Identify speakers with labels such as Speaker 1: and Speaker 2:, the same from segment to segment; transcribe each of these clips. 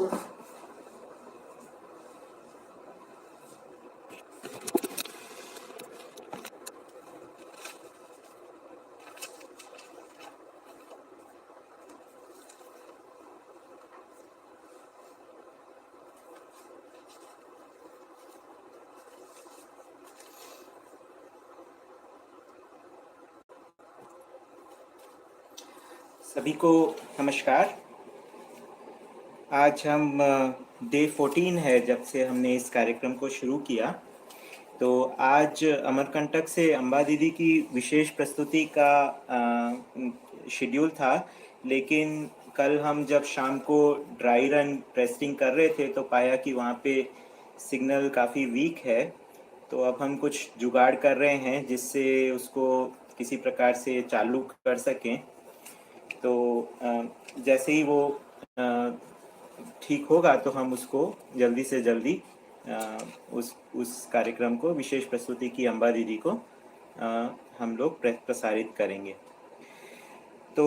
Speaker 1: सभी को नमस्कार। आज हम डे 14 है जब से हमने इस कार्यक्रम को शुरू किया। तो आज अमरकंटक से अम्बा दीदी की विशेष प्रस्तुति का शेड्यूल था, लेकिन कल हम जब शाम को ड्राई रन टेस्टिंग कर रहे थे तो पाया कि वहाँ पे सिग्नल काफ़ी वीक है। तो अब हम कुछ जुगाड़ कर रहे हैं जिससे उसको किसी प्रकार से चालू कर सकें। तो जैसे ही वो ठीक होगा तो हम उसको जल्दी से जल्दी उस कार्यक्रम को, विशेष प्रस्तुति की अम्बा दीदी को हम लोग प्रसारित करेंगे। तो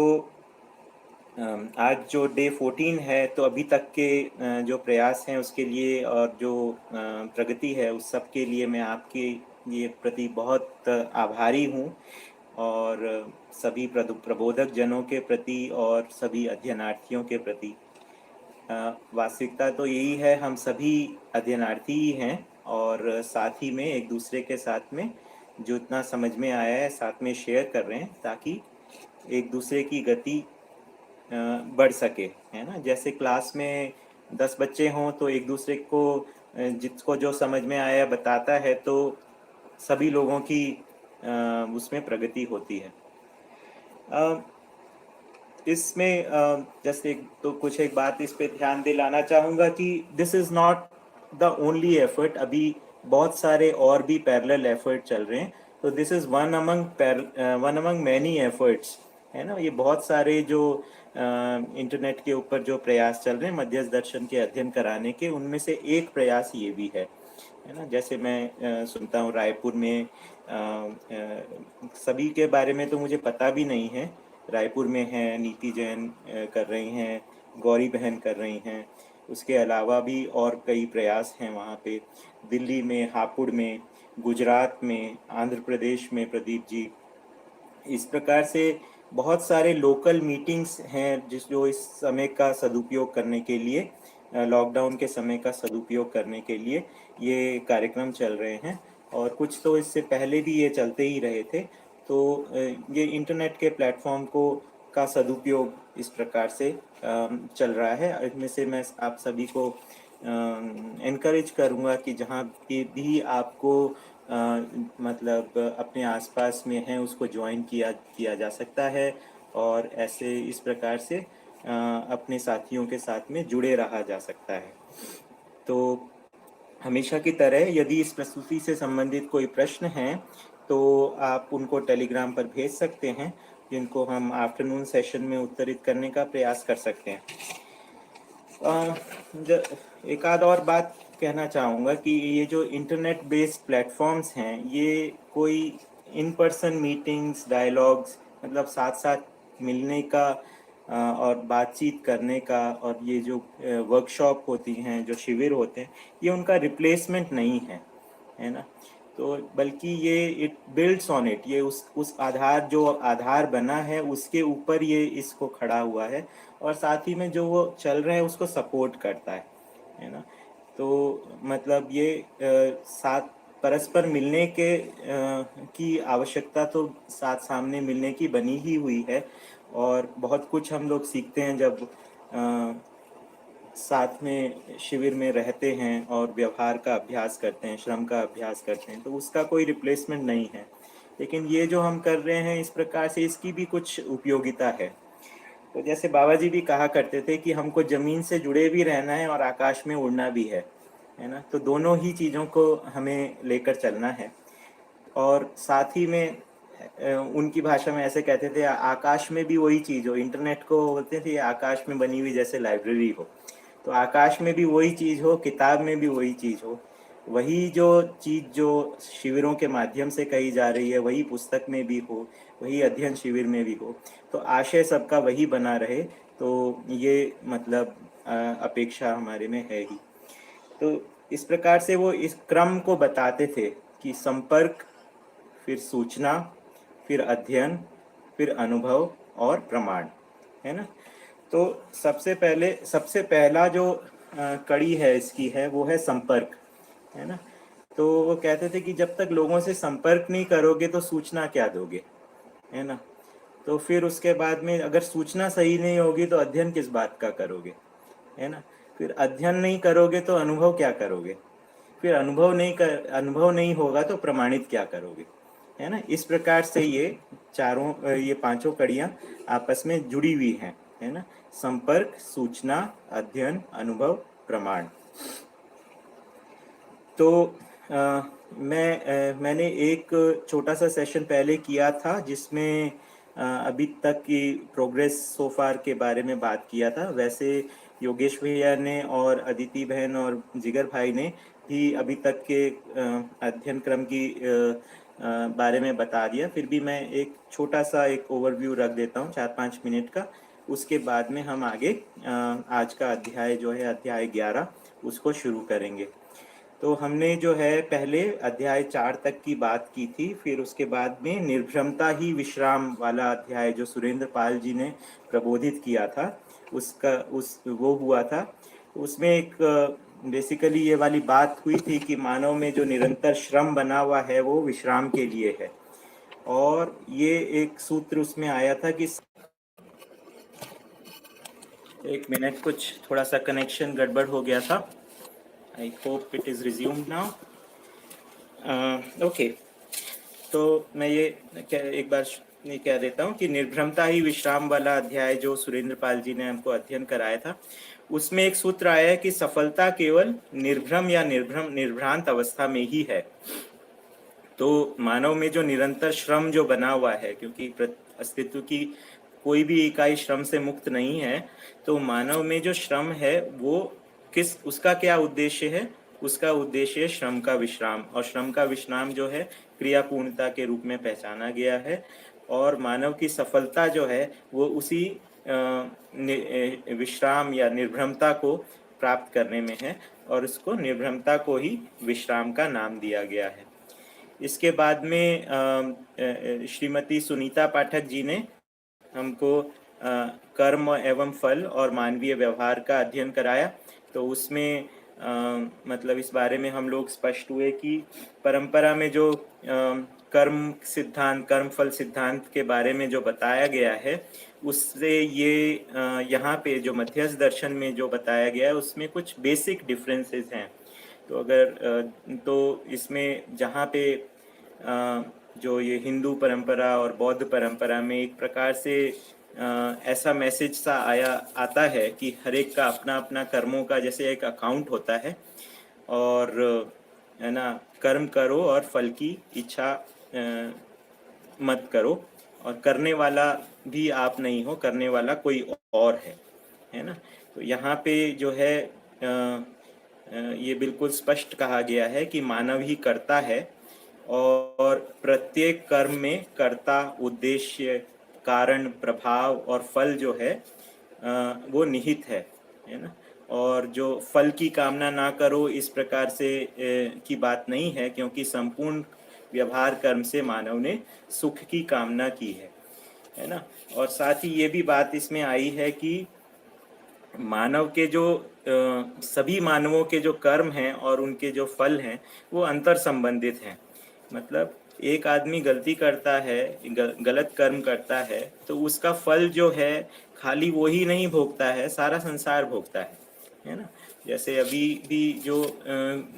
Speaker 1: आज जो डे 14 है, तो अभी तक के जो प्रयास हैं उसके लिए और जो प्रगति है उस सब के लिए मैं आपके ये प्रति बहुत आभारी हूँ, और सभी प्रबोधक जनों के प्रति और सभी अध्ययनार्थियों के प्रति। वास्तविकता तो यही है, हम सभी अध्ययनार्थी ही हैं और साथ ही में एक दूसरे के साथ में जो इतना समझ में आया है साथ में शेयर कर रहे हैं, ताकि एक दूसरे की गति बढ़ सके, है ना। जैसे क्लास में 10 बच्चे हों तो एक दूसरे को जिसको जो समझ में आया बताता है, तो सभी लोगों की उसमें प्रगति होती है। इसमें जैसे तो कुछ एक बात इस पे ध्यान दिलाना चाहूँगा कि this is not the only effort. अभी बहुत सारे और भी पैरेलल एफर्ट चल रहे हैं। तो this is one among many efforts, है ना। ये बहुत सारे जो इंटरनेट के ऊपर जो प्रयास चल रहे हैं मध्यस्थ दर्शन के अध्ययन कराने के, उनमें से एक प्रयास ये भी है ना। जैसे मैं सुनता हूँ रायपुर में सभी के बारे में तो मुझे पता भी नहीं है। रायपुर में है नीति जैन कर रही हैं, गौरी बहन कर रही हैं, उसके अलावा भी और कई प्रयास हैं वहाँ पे। दिल्ली में, हापुड़ में, गुजरात में, आंध्र प्रदेश में प्रदीप जी। इस प्रकार से बहुत सारे लोकल मीटिंग्स हैं जो इस समय का सदुपयोग करने के लिए, लॉकडाउन के समय का सदुपयोग करने के लिए ये कार्यक्रम चल रहे हैं, और कुछ तो इससे पहले भी ये चलते ही रहे थे। तो ये इंटरनेट के प्लेटफॉर्म को का सदुपयोग इस प्रकार से चल रहा है। इसमें से मैं आप सभी को एनकरेज करूँगा कि जहाँ भी आपको मतलब अपने आसपास में हैं उसको ज्वाइन किया जा सकता है, और ऐसे इस प्रकार से अपने साथियों के साथ में जुड़े रहा जा सकता है। तो हमेशा की तरह यदि इस प्रस्तुति से संबंधित कोई प्रश्न हैं तो आप उनको टेलीग्राम पर भेज सकते हैं, जिनको हम आफ्टरनून सेशन में उत्तरित करने का प्रयास कर सकते हैं। एक आध और बात कहना चाहूँगा कि ये जो इंटरनेट बेस्ड प्लेटफॉर्म्स हैं, ये कोई इन पर्सन मीटिंग्स, डायलॉग्स, मतलब साथ साथ मिलने का और बातचीत करने का, और ये जो वर्कशॉप होती हैं, जो शिविर होते हैं, ये उनका रिप्लेसमेंट नहीं है ना। तो बल्कि ये इट बिल्ड्स ऑन इट, ये उस आधार, जो आधार बना है उसके ऊपर ये इसको खड़ा हुआ है, और साथ ही में जो वो चल रहे हैं उसको सपोर्ट करता है ना। तो मतलब ये साथ परस्पर मिलने की आवश्यकता तो साथ सामने मिलने की बनी ही हुई है, और बहुत कुछ हम लोग सीखते हैं जब साथ में शिविर में रहते हैं और व्यवहार का अभ्यास करते हैं, श्रम का अभ्यास करते हैं, तो उसका कोई रिप्लेसमेंट नहीं है। लेकिन ये जो हम कर रहे हैं इस प्रकार से, इसकी भी कुछ उपयोगिता है। तो जैसे बाबा जी भी कहा करते थे कि हमको ज़मीन से जुड़े भी रहना है और आकाश में उड़ना भी है ना। तो दोनों ही चीज़ों को हमें लेकर चलना है। और साथ ही में उनकी भाषा में ऐसे कहते थे, आकाश में भी वही चीज़ हो। इंटरनेट को बोलते थे आकाश में बनी हुई जैसे लाइब्रेरी हो, तो आकाश में भी वही चीज़ हो, किताब में भी वही चीज़ हो। वही जो चीज़ जो शिविरों के माध्यम से कही जा रही है, वही पुस्तक में भी हो, वही अध्ययन शिविर में भी हो, तो आशय सबका वही बना रहे। तो ये मतलब अपेक्षा हमारे में है ही। तो इस प्रकार से वो इस क्रम को बताते थे कि संपर्क, फिर सूचना, फिर अध्ययन, फिर अनुभव और प्रमाण, है ना। तो सबसे पहला जो कड़ी है इसकी है वो है संपर्क, है ना। तो वो कहते थे कि जब तक लोगों से संपर्क नहीं करोगे तो सूचना क्या दोगे, है ना। तो फिर उसके बाद में अगर सूचना सही नहीं होगी तो अध्ययन किस बात का करोगे, है ना। फिर अध्ययन नहीं करोगे तो अनुभव क्या करोगे, फिर अनुभव नहीं होगा तो प्रमाणित क्या करोगे, है ना। इस प्रकार से ये पांचों कड़ियाँ आपस में जुड़ी हुई हैं, है ना। संपर्क, सूचना, अध्ययन, अनुभव, प्रमाण। तो मैंने एक छोटा सा सेशन पहले किया था जिसमें अभी तक की प्रोग्रेस सो फार के बारे में बात किया था। वैसे योगेश भैया ने और अदिति बहन और जिगर भाई ने भी अभी तक के अध्ययन क्रम की बारे में बता दिया। फिर भी मैं एक छोटा सा एक ओवरव्यू रख देता हूँ 4-5 मिनट का। उसके बाद में हम आगे आज का अध्याय जो है अध्याय 11 उसको शुरू करेंगे। तो हमने जो है पहले अध्याय 4 तक की बात की थी, फिर उसके बाद में निर्भ्रमता ही विश्राम वाला अध्याय जो सुरेंद्र पाल जी ने प्रबोधित किया था वो हुआ था। उसमें एक बेसिकली ये वाली बात हुई थी कि मानव में जो निरंतर श्रम बना हुआ है वो विश्राम के लिए है। और ये एक सूत्र उसमें आया था कि एक मिनट, कुछ थोड़ा सा कनेक्शन गड़बड़ हो गया था। I hope it is resumed now. Okay, तो मैं ये एक बार ये कह देता हूँ कि निर्भ्रमता ही विश्राम वाला अध्याय जो सुरेंद्र पाल जी ने हमको अध्ययन कराया था, उसमें एक सूत्र आया है कि सफलता केवल निर्भ्रम या निर्भ्रांत अवस्था में ही है। तो मानव में जो निरंतर श्रम जो बना हुआ है, क्योंकि अस्तित्व की कोई भी इकाई श्रम से मुक्त नहीं है, तो मानव में जो श्रम है वो उसका क्या उद्देश्य है? उसका उद्देश्य है श्रम का विश्राम, और श्रम का विश्राम जो है क्रियापूर्णता के रूप में पहचाना गया है। और मानव की सफलता जो है वो उसी विश्राम या निर्भ्रमता को प्राप्त करने में है, और उसको निर्भ्रमता को ही विश्राम का नाम दिया गया है। इसके बाद में श्रीमती सुनीता पाठक जी ने हमको कर्म एवं फल और मानवीय व्यवहार का अध्ययन कराया। तो उसमें मतलब इस बारे में हम लोग स्पष्ट हुए कि परंपरा में जो कर्म सिद्धांत, कर्म फल सिद्धांत के बारे में जो बताया गया है, उससे ये यहाँ पे जो मध्यस्थ दर्शन में जो बताया गया है उसमें कुछ बेसिक डिफरेंसेस हैं। तो तो इसमें जहाँ पे जो ये हिंदू परंपरा और बौद्ध परंपरा में एक प्रकार से ऐसा मैसेज सा आता है कि हर एक का अपना अपना कर्मों का जैसे एक अकाउंट होता है, और है ना, कर्म करो और फल की इच्छा मत करो, और करने वाला भी आप नहीं हो, करने वाला कोई और है ना। तो यहाँ पे जो है ये बिल्कुल स्पष्ट कहा गया है कि मानव ही करता है, और प्रत्येक कर्म में कर्ता, उद्देश्य, कारण, प्रभाव और फल जो है वो निहित है ना। और जो फल की कामना ना करो इस प्रकार से की बात नहीं है, क्योंकि संपूर्ण व्यवहार कर्म से मानव ने सुख की कामना की है ना। और साथ ही ये भी बात इसमें आई है कि मानव के जो सभी मानवों के जो कर्म हैं और उनके जो फल हैं वो अंतर संबंधित हैं। मतलब एक आदमी गलती करता है, गलत कर्म करता है, तो उसका फल जो है खाली वो ही नहीं भोगता है, सारा संसार भोगता है ना। जैसे अभी भी जो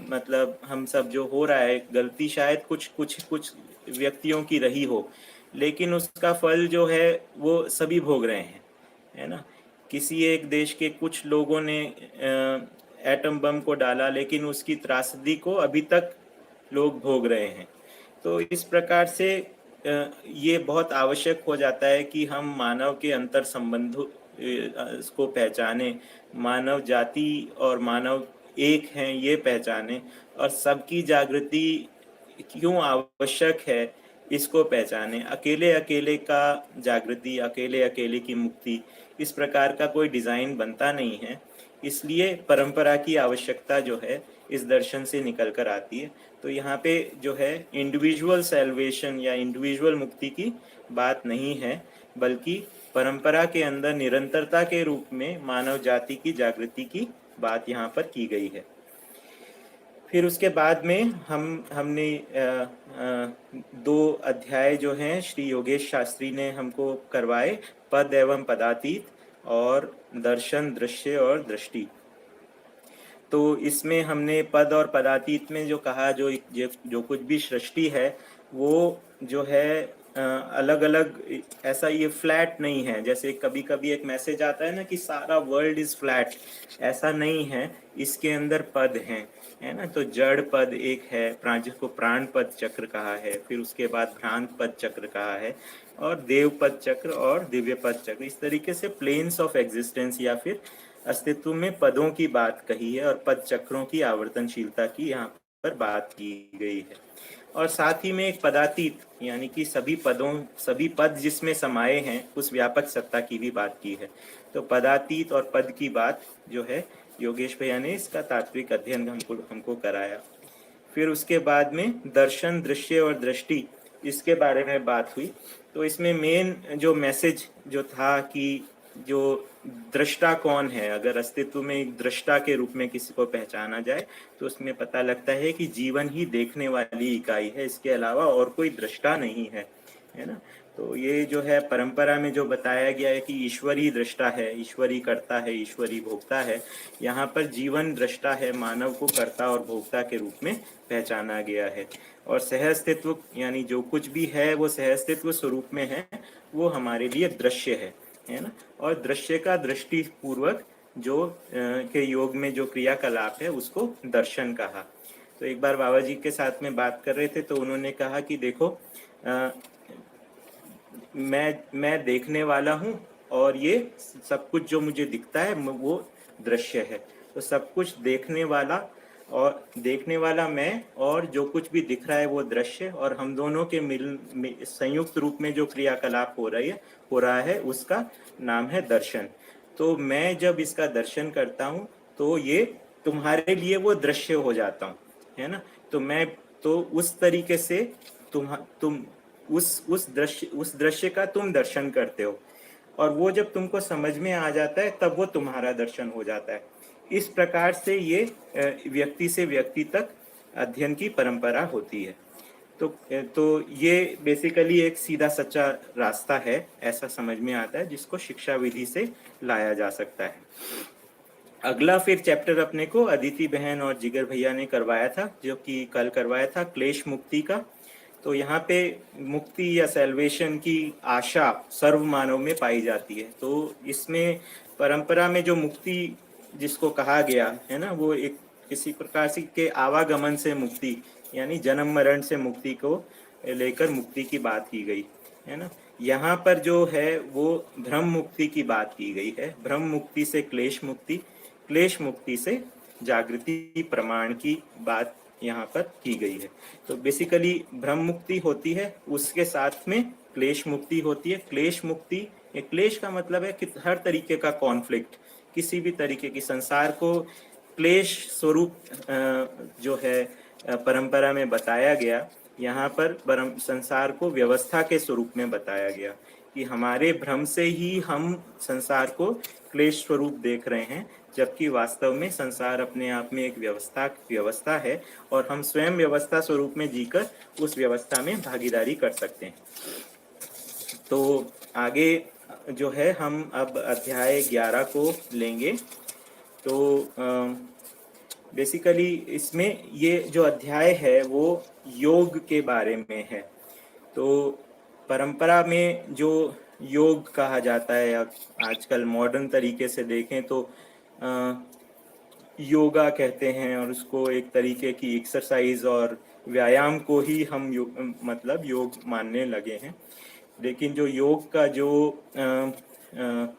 Speaker 1: मतलब हम सब जो हो रहा है, गलती शायद कुछ व्यक्तियों की रही हो, लेकिन उसका फल जो है वो सभी भोग रहे हैं, है ना। किसी एक देश के कुछ लोगों ने एटम बम को डाला, लेकिन उसकी त्रासदी को अभी तक लोग भोग रहे हैं। तो इस प्रकार से ये बहुत आवश्यक हो जाता है कि हम मानव के अंतर संबंधों को पहचाने, मानव जाति और मानव एक हैं ये पहचाने, और सबकी जागृति क्यों आवश्यक है इसको पहचाने। अकेले अकेले का जागृति, अकेले अकेले की मुक्ति, इस प्रकार का कोई डिज़ाइन बनता नहीं है, इसलिए परंपरा की आवश्यकता जो है इस दर्शन से निकल कर आती है। तो यहाँ पे जो है इंडिविजुअल सैल्वेशन या इंडिविजुअल मुक्ति की बात नहीं है, बल्कि परंपरा के अंदर निरंतरता के रूप में मानव जाति की जागृति की बात यहाँ पर की गई है। फिर उसके बाद में हमने दो अध्याय जो हैं श्री योगेश शास्त्री ने हमको करवाए, पद एवं पदातीत और दर्शन, दृश्य और दृष्टि। तो इसमें हमने पद और पदातीत में जो कहा, जो कुछ भी सृष्टि है वो जो है अलग अलग, ऐसा ये फ्लैट नहीं है। जैसे कभी कभी एक मैसेज आता है ना कि सारा वर्ल्ड इज फ्लैट, ऐसा नहीं है। इसके अंदर पद हैं, है ना। तो जड़ पद एक है, जिसको प्राण पद चक्र कहा है, फिर उसके बाद भ्रांत पद चक्र कहा है, और देव पद चक्र और दिव्य पद चक्र। इस तरीके से प्लेन्स ऑफ एग्जिस्टेंस या फिर अस्तित्व में पदों की बात कही है और पद चक्रों की आवर्तनशीलता की यहाँ पर बात की गई है। और साथ ही में एक पदातीत, यानी कि सभी पद जिसमें समाये हैं उस व्यापक सत्ता की भी बात की है। तो पदातीत और पद की बात जो है योगेश भैया ने इसका तात्विक अध्ययन हमको कराया। फिर उसके बाद में दर्शन, दृश्य और दृष्टि, इसके बारे में बात हुई। तो इसमें मेन जो मैसेज जो था कि जो दृष्टा कौन है, अगर अस्तित्व में एक दृष्टा के रूप में किसी को पहचाना जाए तो उसमें पता लगता है कि जीवन ही देखने वाली इकाई है, इसके अलावा और कोई दृष्टा नहीं है, है ना। तो ये जो है परंपरा में जो बताया गया है कि ईश्वर ही दृष्टा है, ईश्वर ही करता है, ईश्वर ही भोगता है, यहाँ पर जीवन दृष्टा है, मानव को कर्ता और भोक्ता के रूप में पहचाना गया है। और सहअस्तित्व यानी जो कुछ भी है वो सहअस्तित्व स्वरूप में है, वो हमारे लिए दृश्य है ना। और दृश्य का दृष्टि पूर्वक जो के योग में जो क्रियाकलाप है उसको दर्शन कहा। तो एक बार बाबा जी के साथ में बात कर रहे थे तो उन्होंने कहा कि देखो, मैं देखने वाला हूँ और ये सब कुछ जो मुझे दिखता है वो दृश्य है। तो सब कुछ देखने वाला मैं, और जो कुछ भी दिख रहा है वो दृश्य, और हम दोनों के संयुक्त रूप में जो क्रियाकलाप हो रहा है उसका नाम है दर्शन। तो मैं जब इसका दर्शन करता हूँ तो ये तुम्हारे लिए वो दृश्य हो जाता हूँ, है ना। तो उस तरीके से तुम उस दृश्य का तुम दर्शन करते हो, और वो जब तुमको समझ में आ जाता है तब वो तुम्हारा दर्शन हो जाता है। इस प्रकार से ये व्यक्ति से व्यक्ति तक अध्ययन की परंपरा होती है। तो ये बेसिकली एक सीधा सच्चा रास्ता है, ऐसा समझ में आता है, जिसको शिक्षा विधि से लाया जा सकता है। अगला फिर चैप्टर अपने को अदिति बहन और जिगर भैया ने करवाया था, जो कि कल करवाया था, क्लेश मुक्ति का। तो यहाँ पे मुक्ति या सेल्वेशन की आशा सर्व मानव में पाई जाती है। तो इसमें परंपरा में जो मुक्ति जिसको कहा गया है ना, वो एक किसी प्रकार से के आवागमन से मुक्ति, यानी जन्म मरण से मुक्ति को लेकर मुक्ति की बात की गई है ना। यहाँ पर जो है वो भ्रम मुक्ति की बात की गई है। भ्रम मुक्ति से क्लेश मुक्ति, क्लेश मुक्ति से जागृति प्रमाण की बात यहाँ पर की गई है। तो बेसिकली भ्रम मुक्ति होती है, उसके साथ में क्लेश मुक्ति होती है। क्लेश मुक्ति, क्लेश का मतलब है कि हर तरीके का कॉन्फ्लिक्ट, किसी भी तरीके की संसार को क्लेश स्वरूप जो है परंपरा में बताया गया, यहाँ पर संसार को व्यवस्था के स्वरूप में बताया गया कि हमारे भ्रम से ही हम संसार को क्लेश स्वरूप देख रहे हैं, जबकि वास्तव में संसार अपने आप में एक व्यवस्था है, और हम स्वयं व्यवस्था स्वरूप में जीकर उस व्यवस्था में भागीदारी कर सकते हैं। तो आगे जो है हम अब अध्याय 11 को लेंगे। तो बेसिकली इसमें ये जो अध्याय है वो योग के बारे में है। तो परंपरा में जो योग कहा जाता है, या आजकल मॉडर्न तरीके से देखें तो योगा कहते हैं, और उसको एक तरीके की एक्सरसाइज और व्यायाम को ही हम मतलब योग मानने लगे हैं। लेकिन जो योग का जो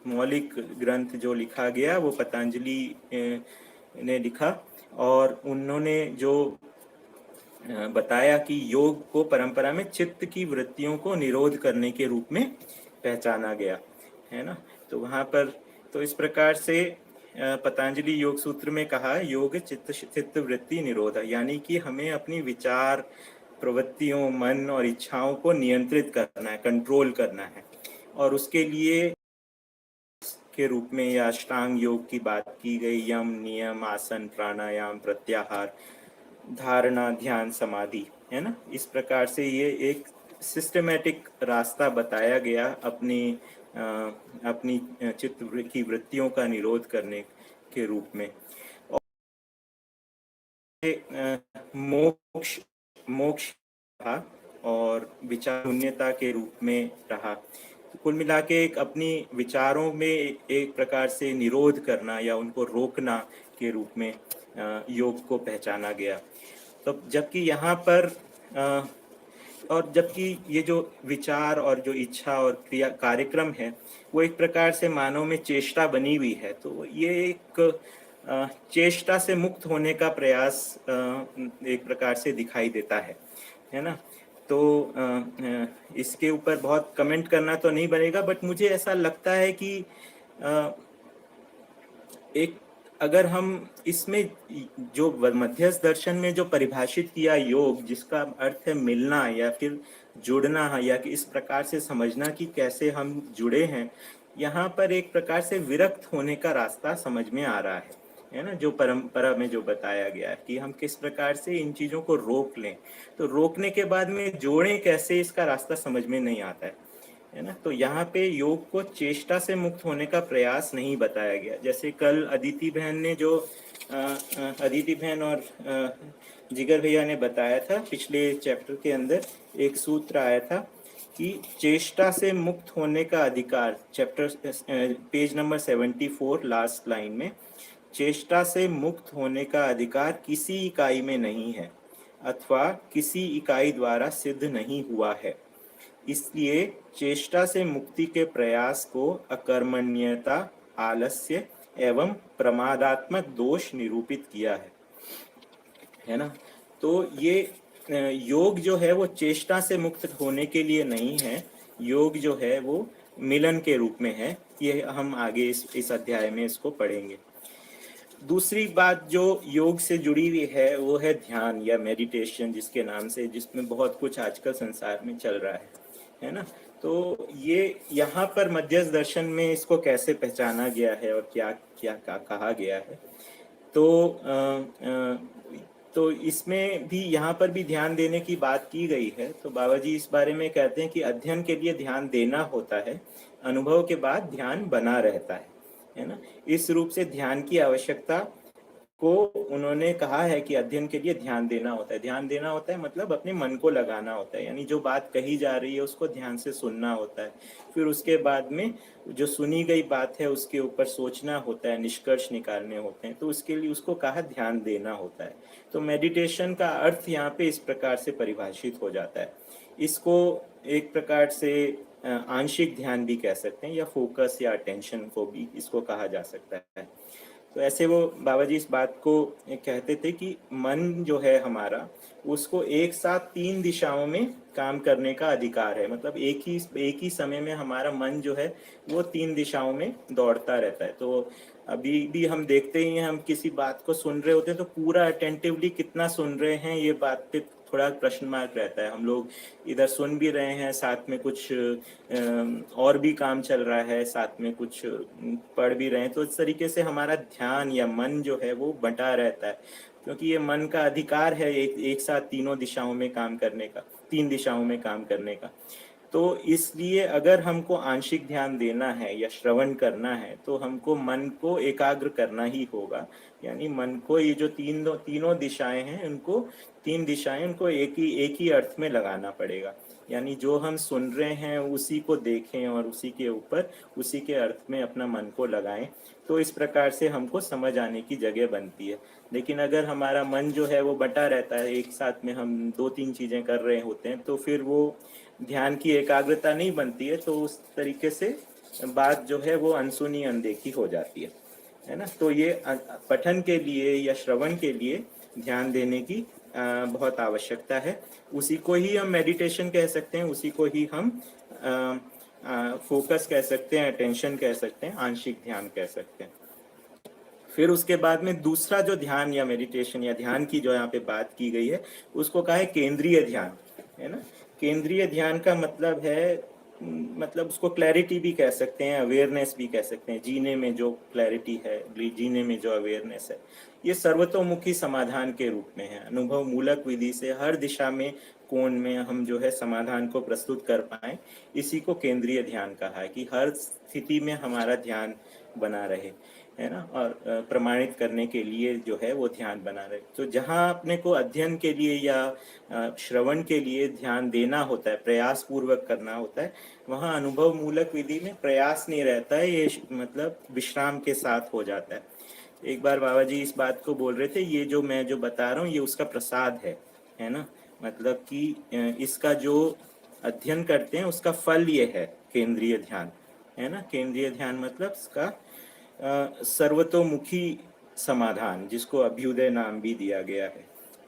Speaker 1: मौलिक ग्रंथ जो लिखा गया वो पतंजलि ने लिखा, और उन्होंने जो बताया कि योग को परंपरा में चित्त की वृत्तियों को निरोध करने के रूप में पहचाना गया है ना। तो वहाँ पर तो इस प्रकार से पतंजलि योग सूत्र में कहा योग चित्त चित्त वृत्ति निरोध, यानी कि हमें अपनी विचार प्रवृत्तियों मन और इच्छाओं को नियंत्रित करना है, कंट्रोल करना है। और उसके लिए के रूप में या अष्टांग योग की बात की गई, यम नियम आसन प्राणायाम प्रत्याहार धारणा ध्यान समाधि, है ना। इस प्रकार से ये एक सिस्टमेटिक रास्ता बताया गया अपनी चित्त की वृत्तियों का निरोध करने के रूप में। और मोक्ष मोक्ष रहा और विचार शून्यता के रूप में रहा। तो कुल मिला के एक अपनी विचारों में एक प्रकार से निरोध करना या उनको रोकना के रूप में योग को पहचाना गया। तो जबकि यहाँ पर और जबकि ये जो विचार और जो इच्छा और क्रिया कार्यक्रम है वो एक प्रकार से मानव में चेष्टा बनी हुई है, तो ये एक चेष्टा से मुक्त होने का प्रयास एक प्रकार से दिखाई देता है ना। तो इसके ऊपर बहुत कमेंट करना तो नहीं बनेगा, बट मुझे ऐसा लगता है कि एक अगर हम इसमें जो मध्यस्थ दर्शन में जो परिभाषित किया योग, जिसका अर्थ है मिलना या फिर जुड़ना है, या कि इस प्रकार से समझना कि कैसे हम जुड़े हैं, यहाँ पर एक प्रकार से विरक्त होने का रास्ता समझ में आ रहा है ना। जो परंपरा में जो बताया गया है कि हम किस प्रकार से इन चीज़ों को रोक लें, तो रोकने के बाद में जोड़ें कैसे, इसका रास्ता समझ में नहीं आता है ना। तो यहाँ पे योग को चेष्टा से मुक्त होने का प्रयास नहीं बताया गया। जैसे कल अदिति बहन ने जो अदिति बहन और जिगर भैया ने बताया था, पिछले चैप्टर के अंदर एक सूत्र आया था कि चेष्टा से मुक्त होने का अधिकार, chapter page number 74 last line में, चेष्टा से मुक्त होने का अधिकार किसी इकाई में नहीं है अथवा किसी इकाई द्वारा सिद्ध नहीं हुआ है। इसलिए चेष्टा से मुक्ति के प्रयास को अकर्मण्यता, आलस्य एवं प्रमादात्मक दोष निरूपित किया है ना। तो ये योग जो है वो चेष्टा से मुक्त होने के लिए नहीं है, योग जो है वो मिलन के रूप में है। ये हम आगे इस अध्याय में इसको पढ़ेंगे। दूसरी बात जो योग से जुड़ी हुई है वो है ध्यान या मेडिटेशन, जिसके नाम से, जिसमें बहुत कुछ आजकल संसार में चल रहा है ना। तो ये यहाँ पर मध्यस्थ दर्शन में इसको कैसे पहचाना गया है और क्या क्या कहा गया है, तो इसमें भी यहाँ पर भी ध्यान देने की बात की गई है। तो बाबा जी इस बारे में कहते हैं कि अध्ययन के लिए ध्यान देना होता है, अनुभव के बाद ध्यान बना रहता है ना। इस रूप से ध्यान की आवश्यकता को उन्होंने कहा है कि अध्ययन के लिए ध्यान देना होता है। ध्यान देना होता है मतलब अपने मन को लगाना होता है, यानी जो बात कही जा रही है उसको ध्यान से सुनना होता है। फिर उसके बाद में जो सुनी गई बात है उसके ऊपर सोचना होता है, निष्कर्ष निकालने होते हैं, तो उसके लिए उसको कहा ध्यान देना होता है। तो मेडिटेशन का अर्थ यहाँ पे इस प्रकार से परिभाषित हो जाता है। इसको एक प्रकार से आंशिक ध्यान भी कह सकते हैं, या फोकस या अटेंशन को भी इसको कहा जा सकता है। तो ऐसे वो बाबा जी इस बात को कहते थे कि मन जो है हमारा, उसको एक साथ 3 दिशाओं में काम करने का अधिकार है। मतलब एक ही समय में हमारा मन जो है वो 3 दिशाओं में दौड़ता रहता है। तो अभी भी हम देखते ही हैं, हम किसी बात को सुन रहे होते हैं तो पूरा अटेंटिवली कितना सुन रहे हैं, ये बात पे थोड़ा प्रश्न मार्क रहता है। हम लोग इधर सुन भी रहे हैं, साथ में कुछ और भी काम चल रहा है, साथ में कुछ पढ़ भी रहे हैं, तो इस तरीके से हमारा ध्यान या मन जो है वो बंटा रहता है, क्योंकि ये मन का अधिकार है एक साथ तीनों दिशाओं में काम करने का, 3 दिशाओं में काम करने का। तो इसलिए अगर हमको आंशिक ध्यान देना है या श्रवण करना है तो हमको मन को एकाग्र करना ही होगा। यानी मन को ये जो तीनों दिशाएं हैं, उनको 3 दिशाएं, उनको एक ही अर्थ में लगाना पड़ेगा। यानी जो हम सुन रहे हैं उसी को देखें और उसी के ऊपर उसी के अर्थ में अपना मन को लगाएं, तो इस प्रकार से हमको समझ आने की जगह बनती है। लेकिन अगर हमारा मन जो है वो बटा रहता है, एक साथ में हम 2-3 चीज़ें कर रहे होते हैं, तो फिर वो ध्यान की एकाग्रता नहीं बनती है। तो उस तरीके से बात जो है वो अनसुनी अनदेखी हो जाती है ना। तो ये पठन के लिए या श्रवण के लिए ध्यान देने की बहुत आवश्यकता है। उसी को ही हम मेडिटेशन कह सकते हैं, उसी को ही हम फोकस कह सकते हैं, अटेंशन कह सकते हैं, आंशिक ध्यान कह सकते हैं। फिर उसके बाद में दूसरा जो ध्यान या मेडिटेशन या ध्यान की जो यहाँ पे बात की गई है उसको कहा है केंद्रीय ध्यान, है ना। केंद्रीय ध्यान का मतलब है, मतलब उसको क्लैरिटी भी कह सकते हैं, अवेयरनेस भी कह सकते हैं, जीने में जो क्लैरिटी है, जीने में जो अवेयरनेस है। ये सर्वतोमुखी समाधान के रूप में है, अनुभव मूलक विधि से हर दिशा में, कोण में हम जो है समाधान को प्रस्तुत कर पाए, इसी को केंद्रीय ध्यान कहा है, कि हर स्थिति में हमारा ध्यान बना रहे, है ना। और प्रमाणित करने के लिए जो है वो ध्यान बना रहे। तो जहाँ अपने को अध्ययन के लिए या श्रवण के लिए ध्यान देना होता है, प्रयास पूर्वक करना होता है, वहाँ अनुभव मूलक विधि में प्रयास नहीं रहता है, ये मतलब विश्राम के साथ हो जाता है। एक बार बाबा जी इस बात को बोल रहे थे, ये जो मैं जो बता रहा हूँ ये उसका प्रसाद है ना। मतलब कि इसका जो अध्ययन करते हैं उसका फल ये है केंद्रीय ध्यान, है ना। केंद्रीय ध्यान मतलब इसका सर्वतोमुखी समाधान, जिसको अभ्युदय नाम भी दिया गया है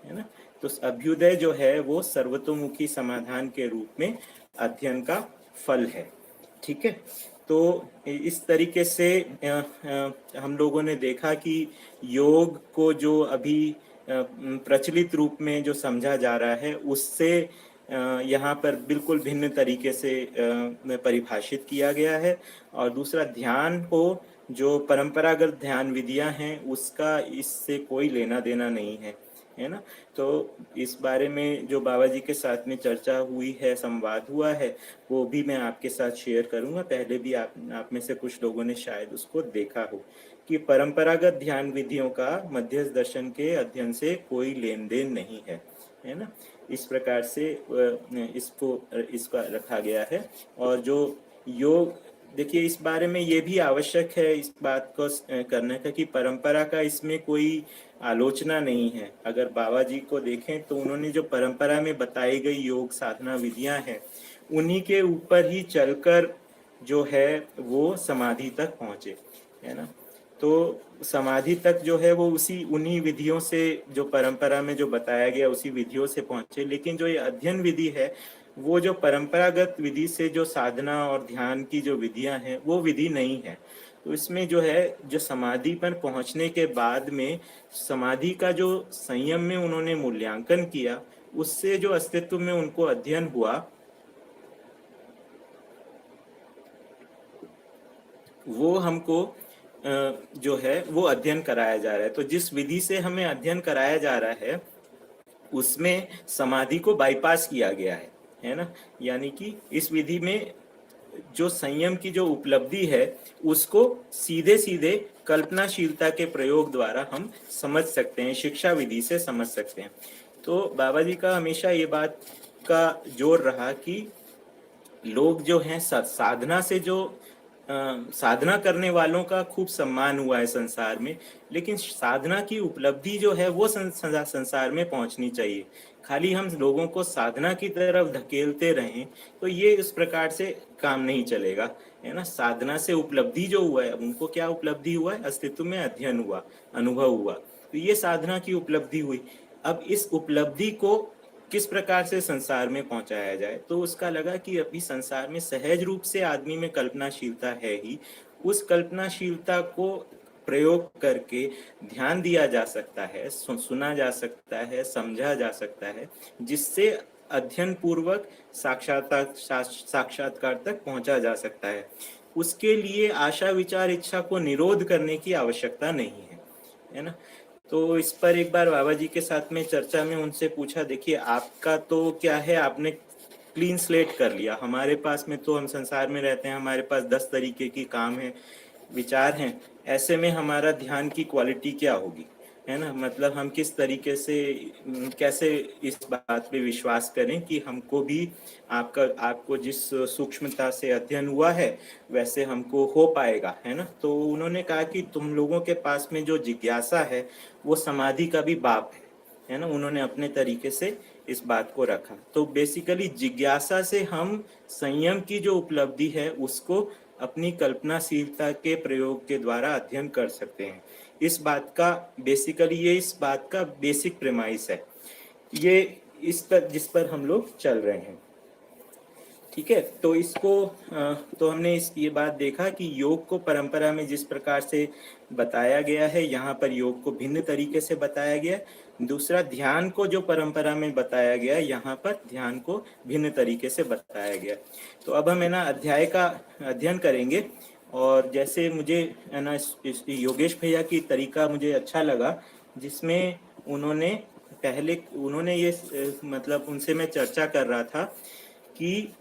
Speaker 1: ना। तो अभ्युदय जो है वो सर्वतोमुखी समाधान के रूप में अध्ययन का फल है, ठीक है। तो इस तरीके से हम लोगों ने देखा कि योग को जो अभी प्रचलित रूप में जो समझा जा रहा है उससे यहाँ पर बिल्कुल भिन्न तरीके से परिभाषित किया गया है। और दूसरा, ध्यान को जो परंपरागत ध्यान विधियां हैं उसका इससे कोई लेना देना नहीं है ना। तो इस बारे में जो बाबा जी के साथ में चर्चा हुई है, संवाद हुआ है, वो भी मैं आपके साथ शेयर करूंगा। पहले भी आप में से कुछ लोगों ने शायद उसको देखा हो, कि परंपरागत ध्यान विधियों का मध्यस्थ दर्शन के अध्ययन से कोई लेन देन नहीं है ना। इस प्रकार से इसका रखा गया है। और जो योग, देखिए इस बारे में ये भी आवश्यक है इस बात को करने का कि परंपरा का इसमें कोई आलोचना नहीं है। अगर बाबा जी को देखें तो उन्होंने जो परंपरा में बताई गई योग साधना विधियां हैं उन्हीं के ऊपर ही चलकर जो है वो समाधि तक पहुंचे, है ना। तो समाधि तक जो है वो उन्हीं विधियों से, जो परंपरा में जो बताया गया उसी विधियों से पहुंचे। लेकिन जो ये अध्ययन विधि है वो जो परंपरागत विधि से जो साधना और ध्यान की जो विधियां हैं वो विधि नहीं है। तो इसमें जो है, जो समाधि पर पहुंचने के बाद में समाधि का जो संयम में उन्होंने मूल्यांकन किया, उससे जो अस्तित्व में उनको अध्ययन हुआ वो हमको जो है वो अध्ययन कराया जा रहा है। तो जिस विधि से हमें अध्ययन कराया जा रहा है उसमें समाधि को बाईपास किया गया है ना। यानी कि इस विधि में जो संयम की जो उपलब्धि है उसको सीधे सीधे कल्पनाशीलता के प्रयोग द्वारा हम समझ सकते हैं, शिक्षा विधि से समझ सकते हैं। तो बाबा जी का हमेशा ये बात का जोर रहा कि लोग जो हैं साधना से जो साधना करने वालों का खूब सम्मान हुआ है संसार में, लेकिन साधना की उपलब्धि जो है वो संसार में पहुंचनी चाहिए। खाली हम लोगों को साधना की तरफ धकेलते रहें तो ये इस प्रकार से काम नहीं चलेगा, है ना। साधना से उपलब्धि जो हुआ है, उनको क्या उपलब्धि हुआ है, अस्तित्व में अध्ययन हुआ, अनुभव हुआ, तो ये साधना की उपलब्धि हुई। अब इस उपलब्धि को किस प्रकार से संसार में पहुंचाया जाए, तो उसका लगा कि अभी संसार में सहज रूप से आदमी में कल्पनाशीलता है ही, उस कल्पनाशीलता को प्रयोग करके ध्यान दिया जा सकता है, सुना जा सकता है, समझा जा सकता है, जिससे अध्ययन पूर्वक साक्षात्कार तक पहुंचा जा सकता है। उसके लिए आशा विचार इच्छा को निरोध करने की आवश्यकता नहीं है ना। तो इस पर एक बार बाबा जी के साथ में चर्चा में उनसे पूछा, देखिए आपका तो क्या है, आपने क्लीन स्लेट कर लिया, हमारे पास में तो हम संसार में रहते हैं, हमारे पास 10 तरीके की काम है, विचार हैं, ऐसे में हमारा ध्यान की क्वालिटी क्या होगी, है ना। मतलब हम किस तरीके से, कैसे इस बात पे विश्वास करें कि हमको भी आपको जिस सूक्ष्मता से अध्ययन हुआ है वैसे हमको हो पाएगा, है ना। तो उन्होंने कहा कि तुम लोगों के पास में जो जिज्ञासा है वो समाधि का भी बाप है ना। उन्होंने अपने तरीके से इस बात को रखा। तो बेसिकली जिज्ञासा से हम संयम की जो उपलब्धि है उसको अपनी कल्पनाशीलता के प्रयोग के द्वारा अध्ययन कर सकते हैं। इस बात का बेसिकली, ये इस बात का बेसिक प्रेमाइस है, ये जिस पर हम लोग चल रहे हैं। ठीक है। तो इसको तो हमने ये बात देखा कि योग को परंपरा में जिस प्रकार से बताया गया है, यहाँ पर योग को भिन्न तरीके से बताया गया है। दूसरा, ध्यान को जो परंपरा में बताया गया है, यहाँ पर ध्यान को भिन्न तरीके से बताया गया है। तो अब हम है ना अध्याय का अध्ययन करेंगे। और जैसे मुझे है ना इस योगेश भैया की तरीका मुझे अच्छा लगा, जिसमें उन्होंने ये मतलब उनसे मैं चर्चा कर रहा था कि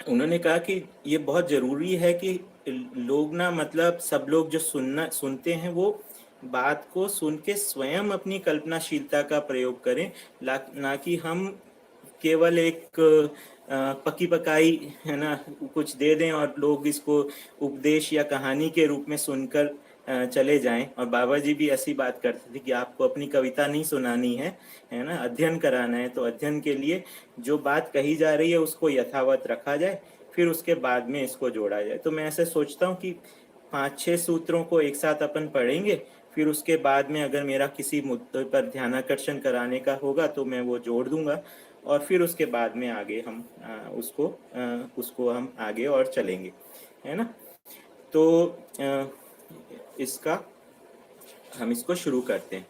Speaker 1: उन्होंने कहा कि ये बहुत ज़रूरी है कि लोग ना, मतलब सब लोग जो सुनते हैं वो बात को सुन के स्वयं अपनी कल्पनाशीलता का प्रयोग करें, ना कि हम केवल एक पकी पकाई है ना कुछ दे दें और लोग इसको उपदेश या कहानी के रूप में सुनकर चले जाएं। और बाबा जी भी ऐसी बात करते थे कि आपको अपनी कविता नहीं सुनानी है ना, अध्ययन कराना है। तो अध्ययन के लिए जो बात कही जा रही है उसको यथावत रखा जाए, फिर उसके बाद में इसको जोड़ा जाए। तो मैं ऐसे सोचता हूँ कि 5-6 सूत्रों को एक साथ अपन पढ़ेंगे, फिर उसके बाद में अगर मेरा किसी मुद्दे पर ध्यानाकर्षण कराने का होगा तो मैं वो जोड़ दूंगा, और फिर उसके बाद में आगे हम उसको हम आगे और चलेंगे, है ना। तो हम इसको शुरू करते हैं।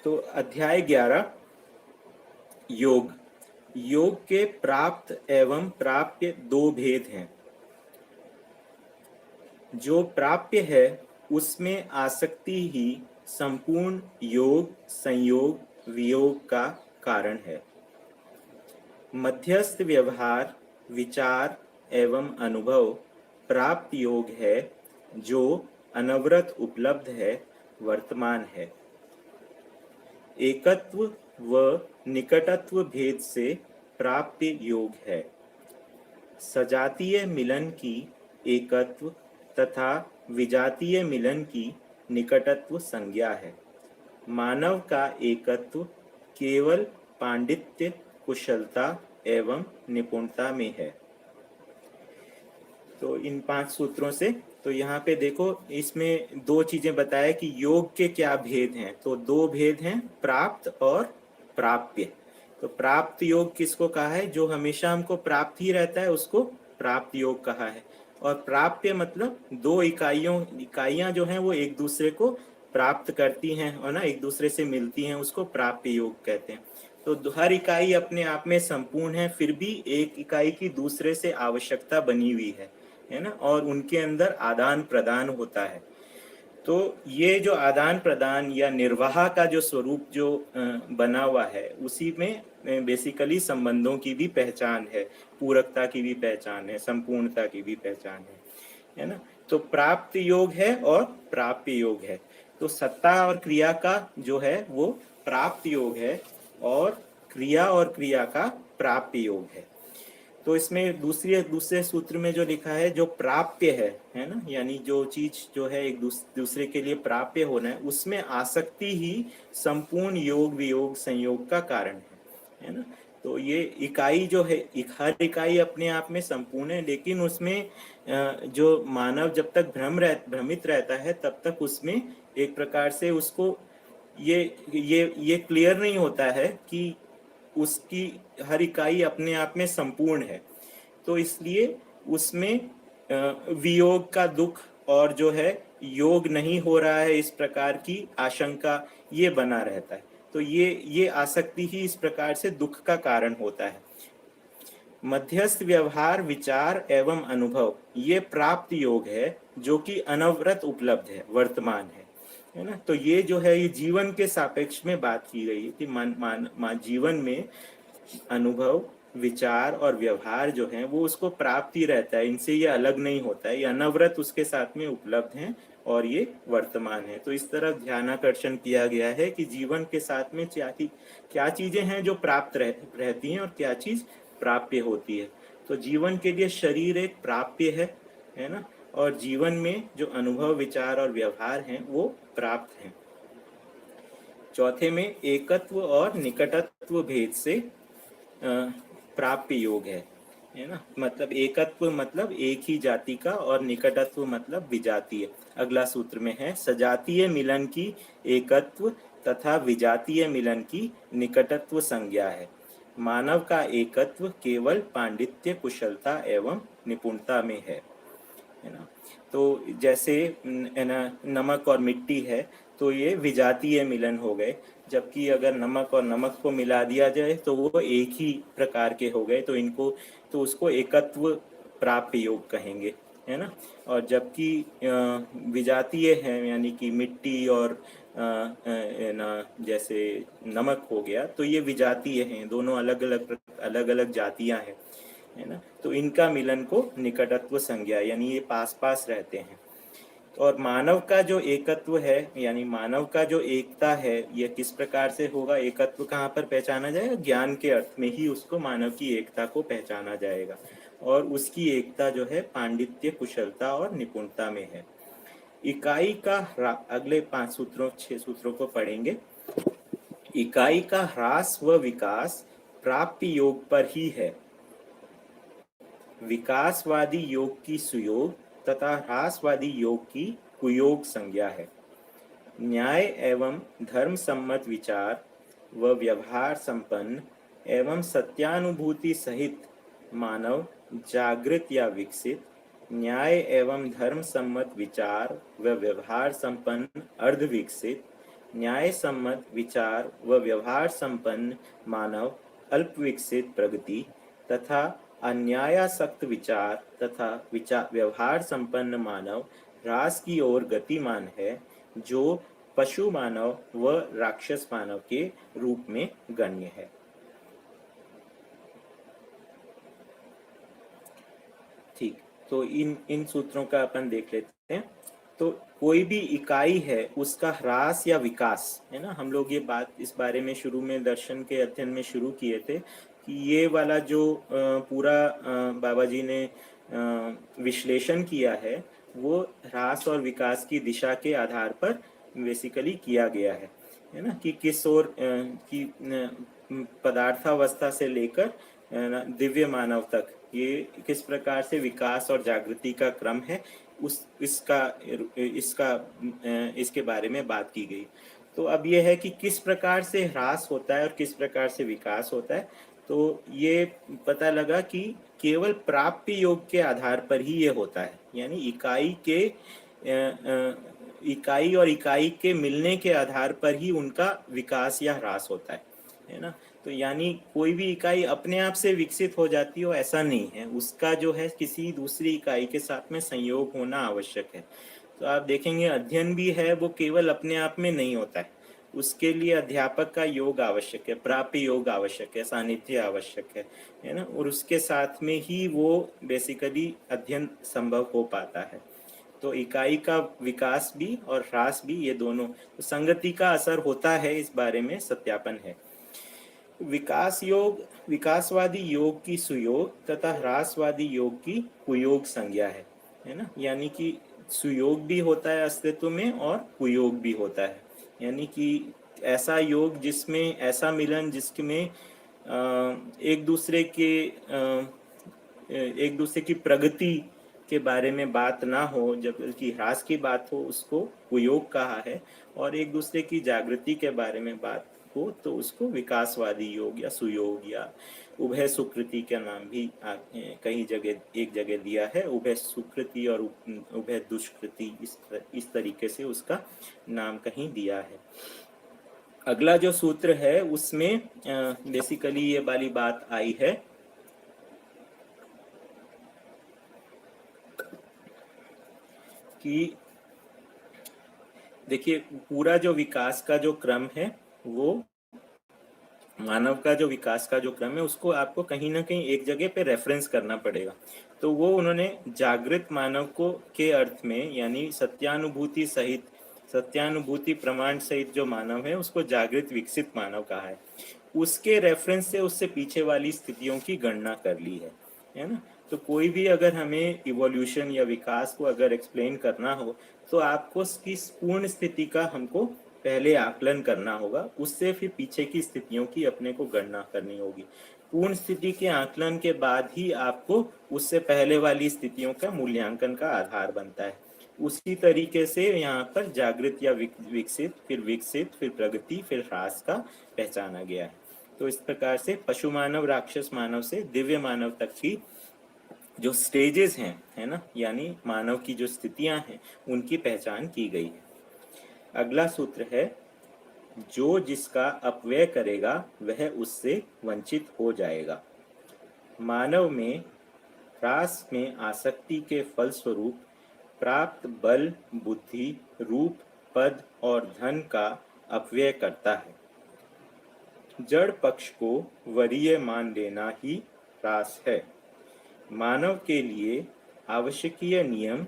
Speaker 1: तो अध्याय 11, योग। योग के प्राप्त एवं प्राप्य दो भेद हैं। जो प्राप्य है उसमें आसक्ति ही संपूर्ण योग संयोग वियोग का कारण है। मध्यस्थ व्यवहार विचार एवं अनुभव प्राप्त योग है, जो अनवरत उपलब्ध है, वर्तमान है। एकत्व व निकटत्व भेद से प्राप्त योग है। सजातीय मिलन की एकत्व तथा विजातीय मिलन की निकटत्व संज्ञा है। मानव का एकत्व केवल पांडित्य, कुशलता एवं निपुणता में है। तो इन 5 सूत्रों से तो यहाँ पे देखो, इसमें 2 चीजें बताया कि योग के क्या भेद हैं। तो 2 भेद हैं, प्राप्त और प्राप्य। तो प्राप्त योग किसको कहा है? जो हमेशा हमको प्राप्त ही रहता है उसको प्राप्त योग कहा है। और प्राप्य मतलब 2 इकाइयां जो हैं वो एक दूसरे को प्राप्त करती हैं और ना एक दूसरे से मिलती हैं, उसको प्राप्य योग कहते हैं। तो हर इकाई अपने आप में संपूर्ण है, फिर भी एक इकाई की दूसरे से आवश्यकता बनी हुई है ना, और उनके अंदर आदान प्रदान होता है। तो ये जो आदान प्रदान या निर्वाह का जो स्वरूप जो बना हुआ है, उसी में बेसिकली संबंधों की भी पहचान है, पूरकता की भी पहचान है, संपूर्णता की भी पहचान है ना। तो प्राप्त योग है और प्राप्य योग है। तो सत्ता और क्रिया का जो है वो प्राप्त योग है, और क्रिया का प्राप्य योग है। तो इसमें दूसरे सूत्र में जो लिखा है, जो प्राप्य है ना, यानी जो चीज जो है एक दूसरे के लिए प्राप्य होना है, उसमें आसक्ति ही संपूर्ण योग वियोग संयोग का कारण है ना। तो ये इकाई जो है, हर इकाई अपने आप में संपूर्ण है, लेकिन उसमें जो मानव जब तक भ्रमित रहता है तब तक उसमें एक प्रकार से उसको ये क्लियर नहीं होता है कि उसकी हर इकाई अपने आप में संपूर्ण है। तो इसलिए उसमें वियोग का दुख और जो है योग नहीं हो रहा है इस प्रकार की आशंका ये बना रहता है। तो ये आसक्ति ही इस प्रकार से दुख का कारण होता है। मध्यस्थ व्यवहार विचार एवं अनुभव ये प्राप्त योग है, जो कि अनवरत उपलब्ध है, वर्तमान है ना। तो ये जो है ये जीवन के सापेक्ष में बात की गई है कि जीवन में अनुभव विचार और व्यवहार जो है वो उसको प्राप्त ही रहता है, इनसे ये अलग नहीं होता है, ये अनवरत उसके साथ में उपलब्ध हैं और ये वर्तमान है। तो इस तरह ध्यानाकर्षण किया गया है कि जीवन के साथ में क्या चीजें हैं जो प्राप्त रहती हैं और क्या चीज प्राप्य होती है। तो जीवन के लिए शरीर एक प्राप्य है ना, और जीवन में जो अनुभव विचार और व्यवहार हैं वो प्राप्त हैं। चौथे में एकत्व और निकटत्व भेद से प्राप्य योग है ना। मतलब एकत्व मतलब एक ही जाति का, और निकटत्व मतलब विजातीय। अगला सूत्र में है, सजातीय मिलन की एकत्व तथा विजातीय मिलन की निकटत्व संज्ञा है। मानव का एकत्व केवल पांडित्य, कुशलता एवं निपुणता में है ना। तो जैसे है ना, नमक और मिट्टी है तो ये विजातीय मिलन हो गए, जबकि अगर नमक और नमक को मिला दिया जाए तो वो एक ही प्रकार के हो गए, तो इनको तो उसको एकत्व प्राप्त योग कहेंगे, है ना। और जबकि विजातीय है यानी कि मिट्टी और है ना जैसे नमक हो गया, तो ये विजातीय हैं, दोनों अलग अलग जातियां हैं, है ना। तो इनका मिलन को निकटत्व संज्ञा यानी ये पास पास रहते हैं। और मानव का जो एकत्व है यानी मानव का जो एकता है, यह किस प्रकार से होगा? एकत्व कहाँ पर पहचाना जाएगा? ज्ञान के अर्थ में ही उसको मानव की एकता को पहचाना जाएगा, और उसकी एकता जो है पांडित्य, कुशलता और निपुणता में है। इकाई का अगले 6 सूत्रों को पढ़ेंगे। इकाई का ह्रास व विकास प्राप्य योग पर ही है। विकासवादी योग की सुयोग तथा ह्रासवादी योग की कुयोग संज्ञा है। न्याय एवं धर्म सम्मत विचार व व्यवहार संपन्न एवं सत्यानुभूति सहित मानव जागृत या विकसित, न्याय एवं धर्म सम्मत विचार व व्यवहार संपन्न अर्ध विकसित, न्याय सम्मत विचार व व्यवहार संपन्न मानव अल्प विकसित प्रगति, तथा अन्यायासक्त विचार तथा व्यवहार संपन्न मानव ह्रास की ओर गतिमान है, जो पशु मानव व राक्षस मानव के रूप में गण्य है। ठीक, तो इन सूत्रों का अपन देख लेते हैं। तो कोई भी इकाई है उसका ह्रास या विकास, है ना, हम लोग ये बात इस बारे में शुरू में दर्शन के अध्ययन में शुरू किए थे कि ये वाला जो पूरा बाबा जी ने विश्लेषण किया है वो ह्रास और विकास की दिशा के आधार पर बेसिकली किया गया है ना, कि किस ओर की पदार्थावस्था से लेकर दिव्य मानव तक ये किस प्रकार से विकास और जागृति का क्रम है, इसके बारे में बात की गई। तो अब यह है कि किस प्रकार से ह्रास होता है और किस प्रकार से विकास होता है। तो ये पता लगा कि केवल प्राप्य योग के आधार पर ही ये होता है, यानी इकाई और इकाई के मिलने के आधार पर ही उनका विकास या ह्रास होता है ना। तो यानी कोई भी इकाई अपने आप से विकसित हो जाती हो ऐसा नहीं है, उसका जो है किसी दूसरी इकाई के साथ में संयोग होना आवश्यक है। तो आप देखेंगे अध्ययन भी है वो केवल अपने आप में नहीं होता है, उसके लिए अध्यापक का योग आवश्यक है, प्राप्य योग आवश्यक है, सानिध्य आवश्यक है ना, और उसके साथ में ही वो बेसिकली अध्ययन संभव हो पाता है। तो इकाई का विकास भी और ह्रास भी, ये दोनों तो संगति का असर होता है, इस बारे में सत्यापन है। विकास योग विकासवादी योग की सुयोग तथा ह्रासवादी योग की कुयोग संज्ञा है ना, यानी कि सुयोग भी होता है अस्तित्व में और कुयोग भी होता है, यानी कि ऐसा योग जिसमें ऐसा मिलन जिसमें एक दूसरे की प्रगति के बारे में बात ना हो, जबकि ह्रास की बात हो उसको कुयोग कहा है, और एक दूसरे की जागृति के बारे में बात हो तो उसको विकासवादी योग या सुयोग या उभय सुकृति का नाम भी कई जगह एक जगह दिया है, उभय सुकृति और उभय दुष्कृति, इस तरीके से उसका नाम कहीं दिया है। अगला जो सूत्र है उसमें बेसिकली ये वाली बात आई है कि देखिए पूरा जो विकास का जो क्रम है, वो मानव का जो विकास का जो क्रम है उसको आपको कहीं ना कहीं एक जगह पे रेफरेंस करना पड़ेगा। तो वो उन्होंने जागृत मानव को के अर्थ में, यानी सत्यानुभूति प्रमाण सहित जो मानव है उसको जागृत विकसित मानव कहा है। उसके रेफरेंस से उससे पीछे वाली स्थितियों की गणना कर ली है ना। तो कोई भी अगर हमें इवोल्यूशन या विकास को अगर एक्सप्लेन करना हो तो आपको उसकी पूर्ण स्थिति का हमको पहले आकलन करना होगा, उससे फिर पीछे की स्थितियों की अपने को गणना करनी होगी। पूर्ण स्थिति के आकलन के बाद ही आपको उससे पहले वाली स्थितियों का मूल्यांकन का आधार बनता है। उसी तरीके से यहाँ पर जागृत या विकसित, फिर प्रगति, फिर ह्रास का पहचाना गया है। तो इस प्रकार से पशु मानव, राक्षस मानव से दिव्य मानव तक की जो स्टेजेस हैं, है ना, यानी मानव की जो स्थितियां हैं, उनकी पहचान की गई है। अगला सूत्र है, जो जिसका अपव्यय करेगा वह उससे वंचित हो जाएगा। मानव में ह्रास में आसक्ति के फलस्वरूप प्राप्त बल, बुद्धि, रूप, पद और धन का अपव्यय करता है। जड़ पक्ष को वरीय मान लेना ही ह्रास है। मानव के लिए आवश्यकीय नियम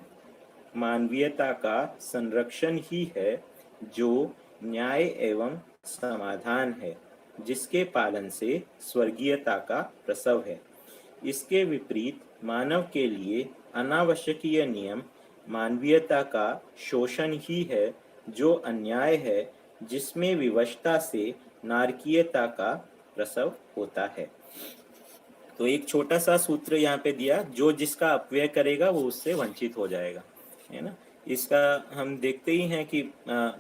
Speaker 1: मानवीयता का संरक्षण ही है, जो न्याय एवं समाधान है, जिसके पालन से स्वर्गीयता का प्रसव है। इसके विपरीत मानव के लिए अनावश्यकीय नियम मानवीयता का शोषण ही है, जो अन्याय है, जिसमें विवशता से नारकीयता का प्रसव होता है। तो एक छोटा सा सूत्र यहाँ पे दिया, जो जिसका अपव्यय करेगा वो उससे वंचित हो जाएगा, है ना। इसका हम देखते ही हैं कि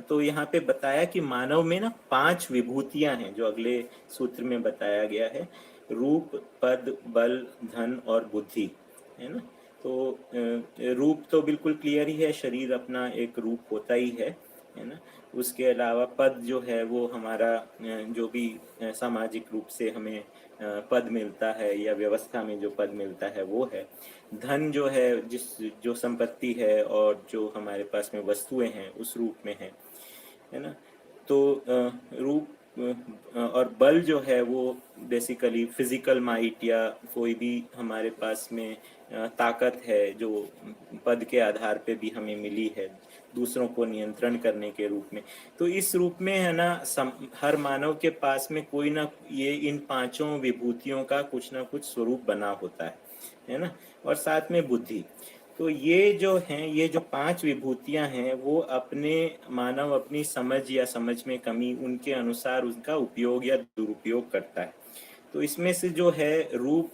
Speaker 1: तो यहाँ पे बताया कि मानव में ना 5 विभूतियां हैं, जो अगले सूत्र में बताया गया है, रूप, पद, बल, धन और बुद्धि, है ना। तो रूप तो बिल्कुल क्लियर ही है, शरीर अपना एक रूप होता ही है ना। उसके अलावा पद जो है वो हमारा जो भी सामाजिक रूप से हमें पद मिलता है या व्यवस्था में जो पद मिलता है वो है। धन जो है जो संपत्ति है और जो हमारे पास में वस्तुएं हैं उस रूप में है ना। तो रूप और बल जो है वो बेसिकली फिजिकल माइट या कोई भी हमारे पास में ताकत है जो पद के आधार पे भी हमें मिली है दूसरों को नियंत्रण करने के रूप में। तो इस रूप में है ना हर मानव के पास में कोई ना ये इन 5 विभूतियों का कुछ ना कुछ स्वरूप बना होता है ना। और साथ में बुद्धि। तो ये जो हैं, ये जो 5 विभूतियां हैं, वो अपने मानव अपनी समझ या समझ में कमी उनके अनुसार उनका उपयोग या दुरुपयोग करता है। तो इसमें से जो है रूप,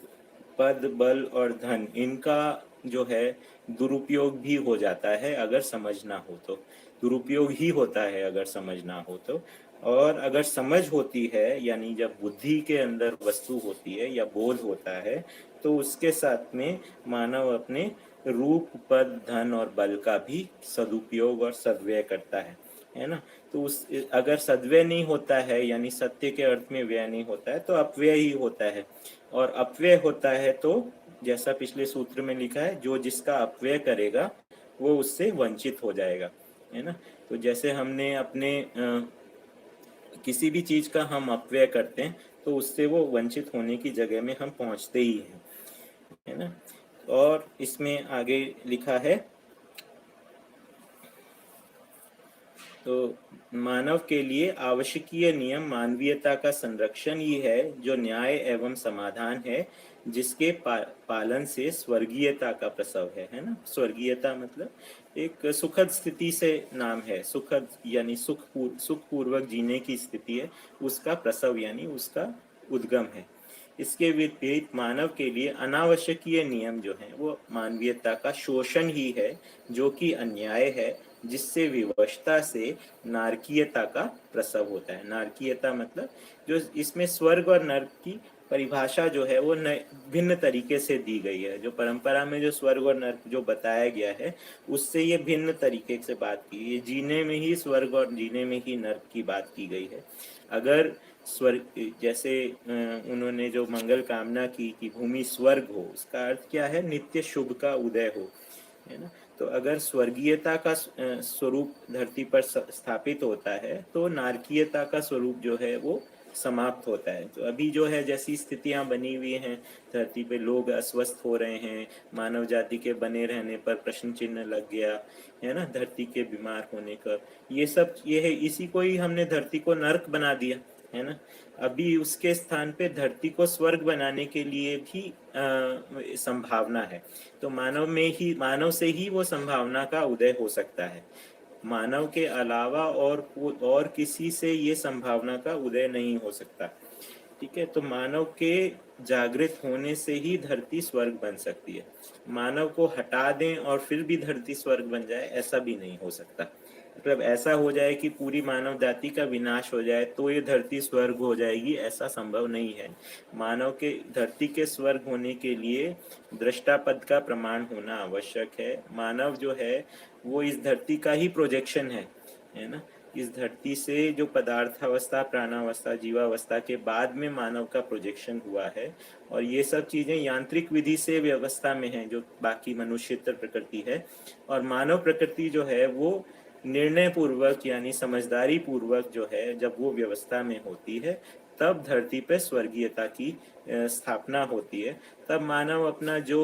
Speaker 1: पद, बल और धन, इनका जो है दुरुपयोग भी हो जाता है अगर समझना हो तो। दुरुपयोग ही होता है अगर समझना हो तो। और अगर समझ होती है, यानी जब बुद्धि के अंदर वस्तु होती है या बोध होता है, तो उसके साथ में मानव अपने रूप, पद, धन और बल का भी सदुपयोग और सद्व्यय करता है ना। तो उस अगर सद्व्यय नहीं होता है, यानी सत्य के अर्थ में व्यय नहीं होता है, तो अपव्यय ही होता है। और अपव्यय होता है तो जैसा पिछले सूत्र में लिखा है, जो जिसका अपव्यय करेगा वो उससे वंचित हो जाएगा, है ना। तो जैसे हमने अपने किसी भी चीज का हम अपव्यय करते हैं तो उससे वो वंचित होने की जगह में हम पहुंचते ही हैं, है ना। और इसमें आगे लिखा है, तो मानव के लिए आवश्यकीय नियम मानवीयता का संरक्षण ही है, जो न्याय एवं समाधान है, जिसके पालन से स्वर्गीयता का प्रसव है ना। स्वर्गीयता मतलब एक सुखद स्थिति से नाम है, सुखद यानी सुखपूर्वक जीने की स्थिति है, उसका प्रसव यानी उसका उद्गम है। इसके विपरीत मानव के लिए अनावश्यकीय नियम जो है वो मानवीयता का शोषण ही है, जो कि अन्याय है, जिससे विवशता से नारकीयता का प्रसव होता है। नारकीयता मतलब जो इसमें स्वर्ग और नर्क की परिभाषा जो है वो भिन्न तरीके से दी गई है। जो परंपरा में जो स्वर्ग और नर्क जो बताया गया है उससे ये भिन्न तरीके से बात की है। जीने में ही स्वर्ग और जीने में ही नर्क की बात की गई है। अगर स्वर्ग जैसे उन्होंने जो मंगल कामना की कि भूमि स्वर्ग हो, उसका अर्थ क्या है? नित्य शुभ का उदय हो, है ना। तो अगर स्वर्गीयता का स्वरूप धरती पर स्थापित होता है तो नारकीयता का स्वरूप जो है वो समाप्त होता है। तो अभी जो है जैसी स्थितियां बनी हुई हैं धरती पे, लोग अस्वस्थ हो रहे हैं, मानव जाति के बने रहने पर प्रश्न चिन्ह लग गया है ना, धरती के बीमार होने का, ये है, इसी को ही हमने धरती को नर्क बना दिया, है ना। अभी उसके स्थान पे धरती को स्वर्ग बनाने के लिए भी संभावना है। तो मानव से ही वो संभावना का उदय हो सकता है। मानव के अलावा और किसी से ये संभावना का उदय नहीं हो सकता। ठीक है। तो मानव के जागृत होने से ही धरती स्वर्ग बन सकती है। मानव को हटा दें और फिर भी धरती स्वर्ग बन जाए, ऐसा भी नहीं हो सकता। मतलब ऐसा हो जाए कि पूरी मानव जाति का विनाश हो जाए तो ये धरती स्वर्ग हो जाएगी, ऐसा संभव नहीं है। मानव के धरती के स्वर्ग होने के लिए दृष्टापद का प्रमाण होना आवश्यक है। मानव जो है वो इस धरती का ही प्रोजेक्शन है ना। इस धरती से जो पदार्थावस्था, प्राणावस्था, जीवावस्था के बाद में मानव का प्रोजेक्शन हुआ है, और ये सब चीजें यांत्रिक विधि से व्यवस्था में हैं जो बाकी मनुष्यतर प्रकृति है। और मानव प्रकृति जो है वो निर्णय पूर्वक यानी समझदारी पूर्वक जो है जब वो व्यवस्था में होती है तब धरती पे स्वर्गीयता की स्थापना होती है। तब मानव अपना जो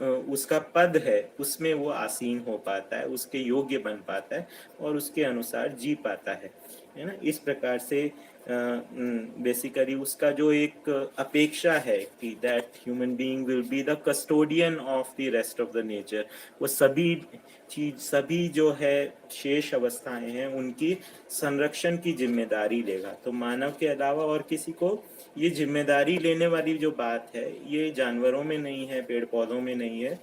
Speaker 1: उसका पद है उसमें वो आसीन हो पाता है, उसके योग्य बन पाता है और उसके अनुसार जी पाता है ना। इस प्रकार से बेसिकली उसका जो एक अपेक्षा है कि that human being will be the custodian of the rest of the nature, वो सभी जो है शेष अवस्थाएं हैं उनकी संरक्षण की जिम्मेदारी लेगा। तो मानव के अलावा और किसी को ये जिम्मेदारी लेने वाली जो बात है ये जानवरों में नहीं है, पेड़ पौधों में नहीं है,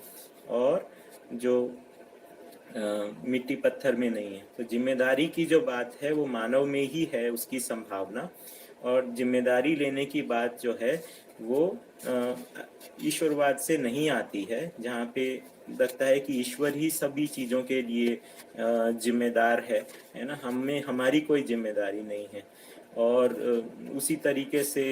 Speaker 1: और जो मिट्टी पत्थर में नहीं है। तो जिम्मेदारी की जो बात है वो मानव में ही है, उसकी संभावना। और जिम्मेदारी लेने की बात जो है वो ईश्वरवाद से नहीं आती है, जहाँ पे लगता है कि ईश्वर ही सभी चीज़ों के लिए जिम्मेदार है ना। हमें हमारी कोई जिम्मेदारी नहीं है। और उसी तरीके से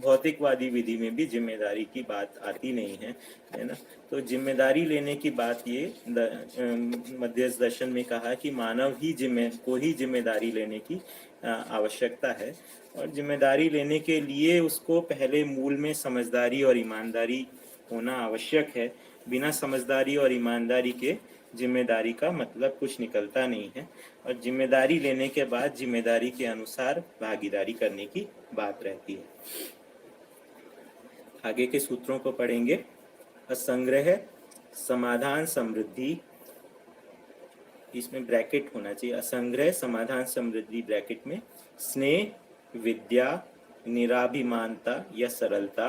Speaker 1: भौतिकवादी विधि में भी जिम्मेदारी की बात आती नहीं है ना। तो जिम्मेदारी लेने की बात ये मध्यस्थ दर्शन में कहा कि मानव ही को ही जिम्मेदारी लेने की आवश्यकता है। और जिम्मेदारी लेने के लिए उसको पहले मूल में समझदारी और ईमानदारी होना आवश्यक है। बिना समझदारी और ईमानदारी के जिम्मेदारी का मतलब कुछ निकलता नहीं है। और जिम्मेदारी लेने के बाद जिम्मेदारी के अनुसार भागीदारी करने की बात रहती है। आगे के सूत्रों को पढ़ेंगे। असंग्रह, समाधान, समृद्धि, इसमें ब्रैकेट होना चाहिए, असंग्रह, समाधान, समृद्धि ब्रैकेट में, स्नेह, विद्या, निराभिमानता या सरलता,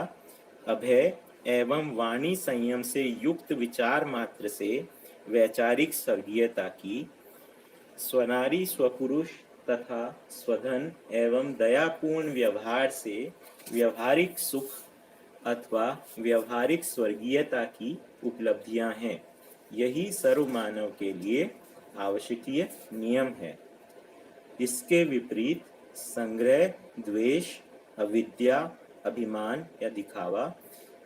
Speaker 1: अभय एवं वाणी संयम से युक्त विचार मात्र से वैचारिक स्वर्गीयता की, स्वनारी स्वपुरुष तथा स्वधन एवं दयापूर्ण व्यवहार से व्यवहारिक सुख अथवा व्यवहारिक स्वर्गीयता की उपलब्धियां हैं। यही सर्व मानव के लिए आवश्यकीय नियम है। इसके विपरीत संग्रह, द्वेष, अविद्या, अभिमान या दिखावा,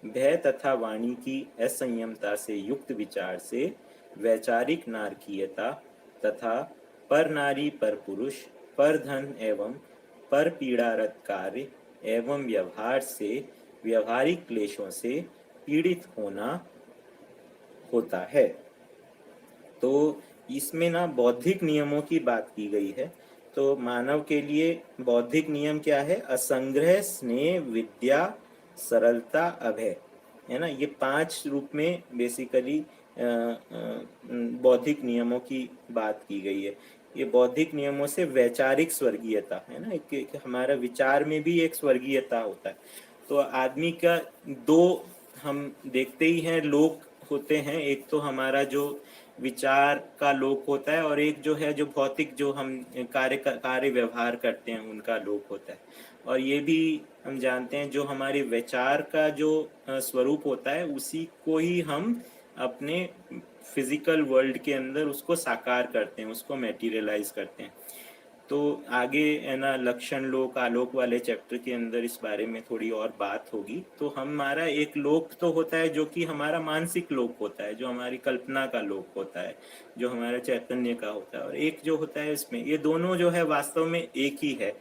Speaker 1: भय तथा वाणी की असंयमता से युक्त विचार से वैचारिक नारकीयता तथा पर नारी, पर पुरुष, पर धन एवं पर पीड़ारत कार्य एवं व्यवहार से व्यवहारिक क्लेशों से पीड़ित होना होता है। तो इसमें ना बौद्धिक नियमों की बात की गई है। तो मानव के लिए बौद्धिक नियम क्या है? असंग्रह, स्नेह, विद्या, सरलता, अभय, है ना। ये 5 रूप में बेसिकली बौद्धिक नियमों की बात की गई है। ये बौद्धिक नियमों से वैचारिक स्वर्गीयता है ना, एक हमारा विचार में भी एक स्वर्गीयता होता है। तो आदमी का 2 हम देखते ही हैं लोक होते हैं, एक तो हमारा जो विचार का लोक होता है और एक जो है जो भौतिक जो हम कार्य व्यवहार करते हैं उनका लोक होता है। और ये भी हम जानते हैं जो हमारे विचार का जो स्वरूप होता है उसी को ही हम अपने फिजिकल वर्ल्ड के अंदर उसको साकार करते हैं, उसको मैटीरियलाइज करते हैं। तो आगे है ना लक्षण लोक, आलोक वाले चैप्टर के अंदर इस बारे में थोड़ी और बात होगी। तो हमारा एक लोक तो होता है जो कि हमारा मानसिक लोक होता है, जो हमारी कल्पना का लोक होता है, जो हमारा चैतन्य का होता है, और एक जो होता है इसमें, ये दोनों जो है वास्तव में एक ही है।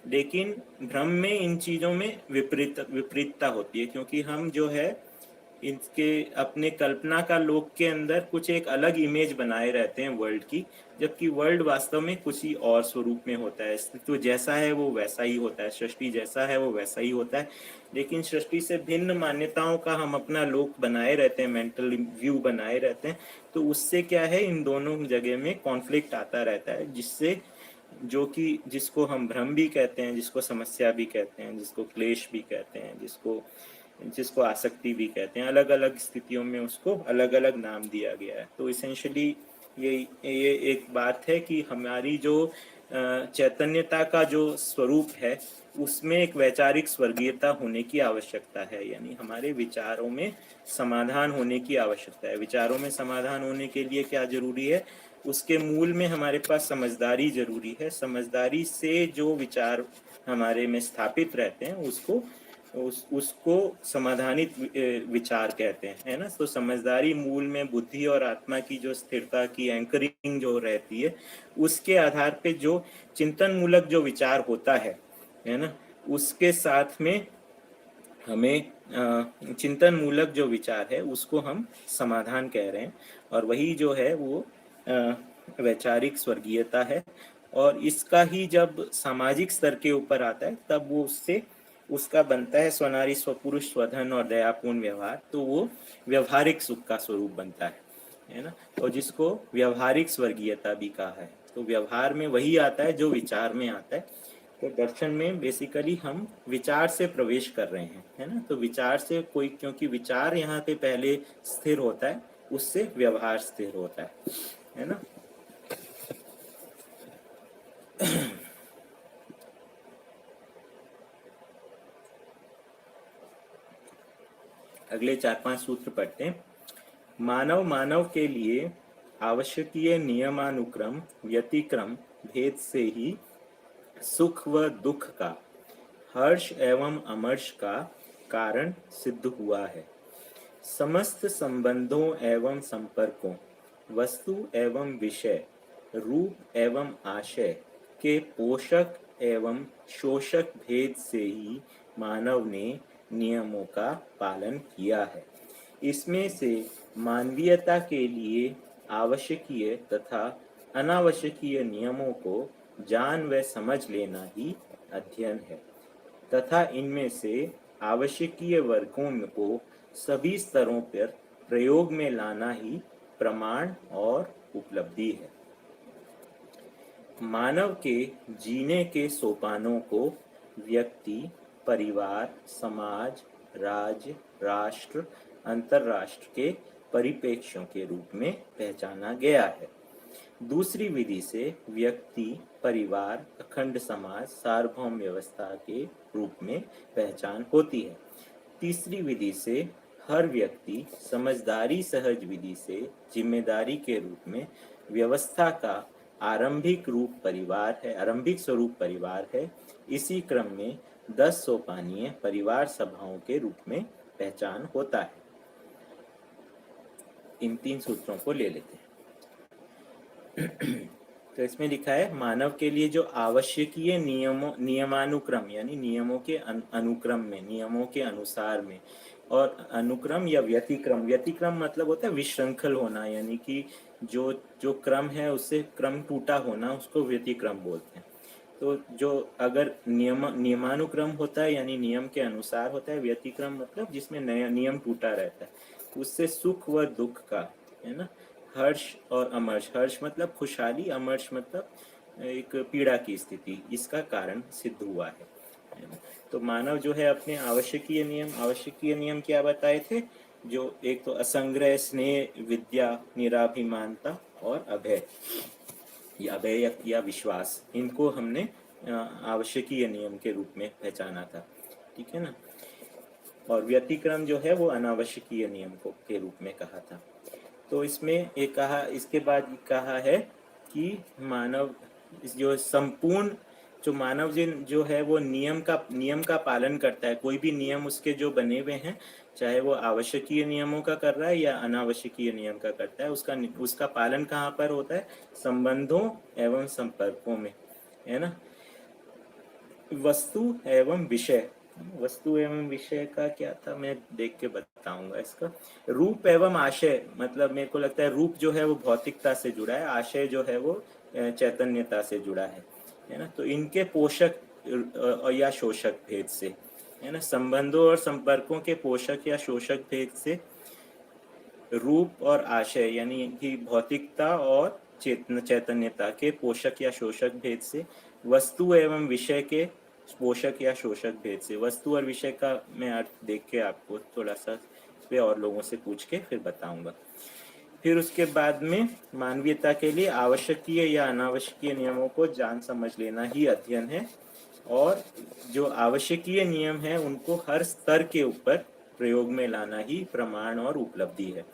Speaker 1: लेकिन भ्रम में इन चीज़ों में विपरीतता होती है, क्योंकि हम जो है इसके अपने कल्पना का लोक के अंदर कुछ एक अलग इमेज बनाए रहते हैं वर्ल्ड की, जबकि वर्ल्ड वास्तव में कुछ ही और स्वरूप में होता है। तो जैसा है वो वैसा ही होता है, सृष्टि जैसा है वो वैसा ही होता है। लेकिन सृष्टि से भिन्न मान्यताओं का हम अपना लोक बनाए रहते हैं, मेंटल व्यू बनाए रहते हैं। तो उससे क्या है, इन दोनों जगह में कॉन्फ्लिक्ट आता रहता है, जिससे जो कि जिसको हम भ्रम भी कहते हैं, जिसको समस्या भी कहते हैं, जिसको क्लेश भी कहते हैं, जिसको जिसको आसक्ति भी कहते हैं, अलग अलग स्थितियों में उसको अलग अलग नाम दिया गया है। तो इसेंशली ये एक बात है कि हमारी जो चैतन्यता का जो स्वरूप है उसमें एक वैचारिक स्वर्गीयता होने की आवश्यकता है, यानी हमारे विचारों में समाधान होने की आवश्यकता है। विचारों में समाधान होने के लिए क्या जरूरी है? उसके मूल में हमारे पास समझदारी जरूरी है। समझदारी से जो विचार हमारे में स्थापित रहते हैं उसको समाधानित विचार कहते हैं, है ना। तो समझदारी मूल में बुद्धि और आत्मा की जो स्थिरता की एंकरिंग जो रहती है, उसके आधार पे जो चिंतन मूलक जो विचार होता है ना, उसके साथ में हमें चिंतन मूलक जो विचार है उसको हम समाधान कह रहे हैं, और वही जो है वो वैचारिक स्वर्गीयता है। और इसका ही जब सामाजिक स्तर के ऊपर आता है तब वो उसका बनता है स्वनारी स्वपुरुष स्वधन और दयापूर्ण व्यवहार, तो वो व्यवहारिक सुख का स्वरूप बनता है ना। और जिसको व्यवहारिक स्वर्गीयता भी कहा है। तो व्यवहार में वही आता है जो विचार में आता है। तो दर्शन में बेसिकली हम विचार से प्रवेश कर रहे हैं, है ना। तो विचार से कोई, क्योंकि विचार यहाँ पे पहले स्थिर होता है, उससे व्यवहार स्थिर होता है ना। अगले 4-5 सूत्र पढ़ते हैं। मानव मानव के लिए आवश्यकीय नियमानुक्रम व्यतिक्रम भेद से ही सुख व दुख का, हर्ष एवं अमर्ष का कारण सिद्ध हुआ है। समस्त संबंधों एवं संपर्कों, वस्तु एवं विषय, रूप एवं आशय के पोषक एवं शोषक भेद से ही मानव ने नियमों का पालन किया है। इसमें से मानवीयता के लिए आवश्यकीय तथा अनावश्यकीय नियमों को जान व समझ लेना ही अध्ययन है, तथा इनमें से आवश्यकीय वर्गों को सभी स्तरों पर प्रयोग में लाना ही प्रमाण और उपलब्धि है। मानव के जीने के सोपानों को व्यक्ति, परिवार, समाज, राज्य, राष्ट्र, अंतरराष्ट्र के परिप्रेक्ष्यों के रूप में पहचाना गया है। दूसरी विधि से व्यक्ति, परिवार, अखंड समाज, सार्वभौम व्यवस्था के रूप में पहचान होती है। तीसरी विधि से हर व्यक्ति समझदारी सहज विधि से जिम्मेदारी के रूप में व्यवस्था का आरंभिक रूप परिवार है, आरंभिक स्वरूप परिवार है। इसी क्रम में 10 सोपानीय परिवार सभाओं के रूप में पहचान होता है। इन 3 सूत्रों को ले लेते हैं। तो इसमें लिखा है मानव के लिए जो आवश्यकीय नियमानुक्रम यानी नियमों के अनुक्रम में, नियमों के अनुसार में, और अनुक्रम या व्यतिक्रम, व्यतिक्रम मतलब होता है विशृंखल होना, यानी कि जो जो क्रम है उससे क्रम टूटा होना, उसको व्यतिक्रम बोलते हैं। तो जो अगर नियमानुक्रम होता है यानी नियम के अनुसार होता है, व्यतिक्रम मतलब जिसमें नया नियम टूटा रहता है, उससे सुख व दुख का, है ना, हर्ष और अमर्ष, हर्ष मतलब खुशहाली, अमर्ष मतलब एक पीड़ा की स्थिति, इसका कारण सिद्ध हुआ है ना। तो मानव जो है अपने आवश्यकीय नियम क्या बताए थे? जो एक तो असंग्रह, स्नेह, विद्या, निराभिमानता और अभय या विश्वास, इनको हमने आवश्यकीय नियम के रूप में पहचाना था, ठीक है ना। और व्यतिक्रम जो है वो अनावश्यकीय नियम को के रूप में कहा था। तो इसमें एक कहा, इसके बाद कहा है कि मानव जो संपूर्ण, जो मानव जो है वो नियम का पालन करता है। कोई भी नियम उसके जो बने हुए हैं, चाहे वो आवश्यकीय नियमों का कर रहा है या अनावश्यकीय नियम का करता है, उसका पालन कहाँ पर होता है? संबंधों एवं संपर्कों में, है ना। वस्तु एवं विषय, वस्तु एवं विषय का क्या था मैं देख के बताऊंगा इसका। रूप एवं आशय, मतलब मेरे को लगता है रूप जो है वो भौतिकता से जुड़ा है, आशय जो है वो चैतन्यता से जुड़ा है ना। तो इनके पोषक या शोषक भेद से, है ना, संबंधों और संपर्कों के पोषक या शोषक भेद से रूप और आशय यानी कि भौतिकता और चैतन्यता के पोषक या शोषक भेद से, वस्तु एवं विषय के पोषक या शोषक भेद से। वस्तु और विषय का मैं अर्थ देख के आपको थोड़ा सा इस पे और लोगों से पूछ के फिर बताऊंगा। फिर उसके बाद में मानवीयता के लिए आवश्यकीय या अनावश्यकीय नियमों को जान समझ लेना ही अध्ययन है, और जो आवश्यकीय नियम है उनको हर स्तर के ऊपर प्रयोग में लाना ही प्रमाण और उपलब्धि है।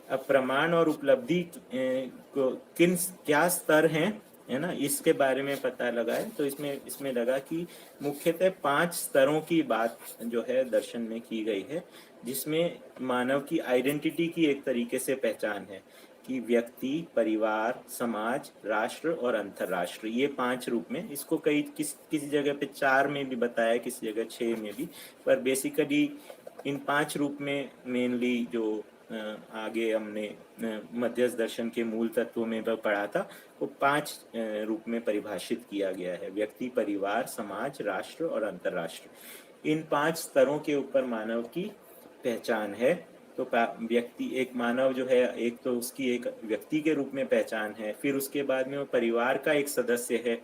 Speaker 1: अब प्रमाण और उपलब्धि को किन क्या स्तर हैं, है ना, इसके बारे में पता लगा है। तो इसमें लगा कि मुख्यतः 5 स्तरों की बात जो है दर्शन में की गई है, जिसमें मानव की आइडेंटिटी की एक तरीके से पहचान है कि व्यक्ति, परिवार, समाज, राष्ट्र और अंतरराष्ट्र, ये 5 रूप में। इसको किसी जगह पे 4 में भी बताया, किसी जगह 6 में भी, पर बेसिकली इन 5 रूप में मेनली जो आगे हमने मध्यस्थ दर्शन के मूल तत्वों में पढ़ा था, वो 5 रूप में परिभाषित किया गया है: व्यक्ति, परिवार, समाज, राष्ट्र और अंतरराष्ट्र। इन 5 स्तरों के ऊपर मानव की पहचान है। तो व्यक्ति, एक मानव जो है, एक तो उसकी एक व्यक्ति के रूप में पहचान है, फिर उसके बाद में वो परिवार का एक सदस्य है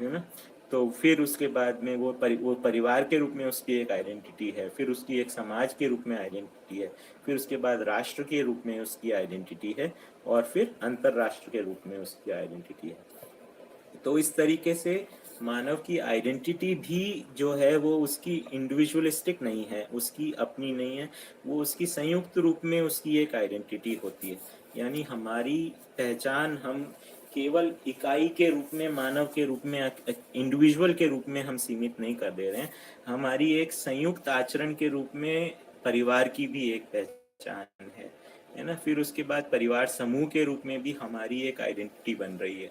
Speaker 1: ना। तो फिर उसके बाद में वो परिवार के रूप में उसकी एक आइडेंटिटी है, फिर उसकी एक समाज के रूप में आइडेंटिटी है, फिर उसके बाद राष्ट्र के रूप में उसकी आइडेंटिटी है, और फिर अंतरराष्ट्र के रूप में उसकी आइडेंटिटी है। तो इस तरीके से मानव की आइडेंटिटी भी जो है वो उसकी इंडिविजुअलिस्टिक नहीं है, उसकी अपनी नहीं है, वो उसकी संयुक्त रूप में उसकी एक आइडेंटिटी होती है। यानी हमारी पहचान हम केवल इकाई के रूप में, मानव के रूप में, इंडिविजुअल के रूप में हम सीमित नहीं कर दे रहे हैं। हमारी एक संयुक्त आचरण के रूप में परिवार की भी एक पहचान है ना। फिर उसके बाद परिवार समूह के रूप में भी हमारी एक आइडेंटिटी बन रही है।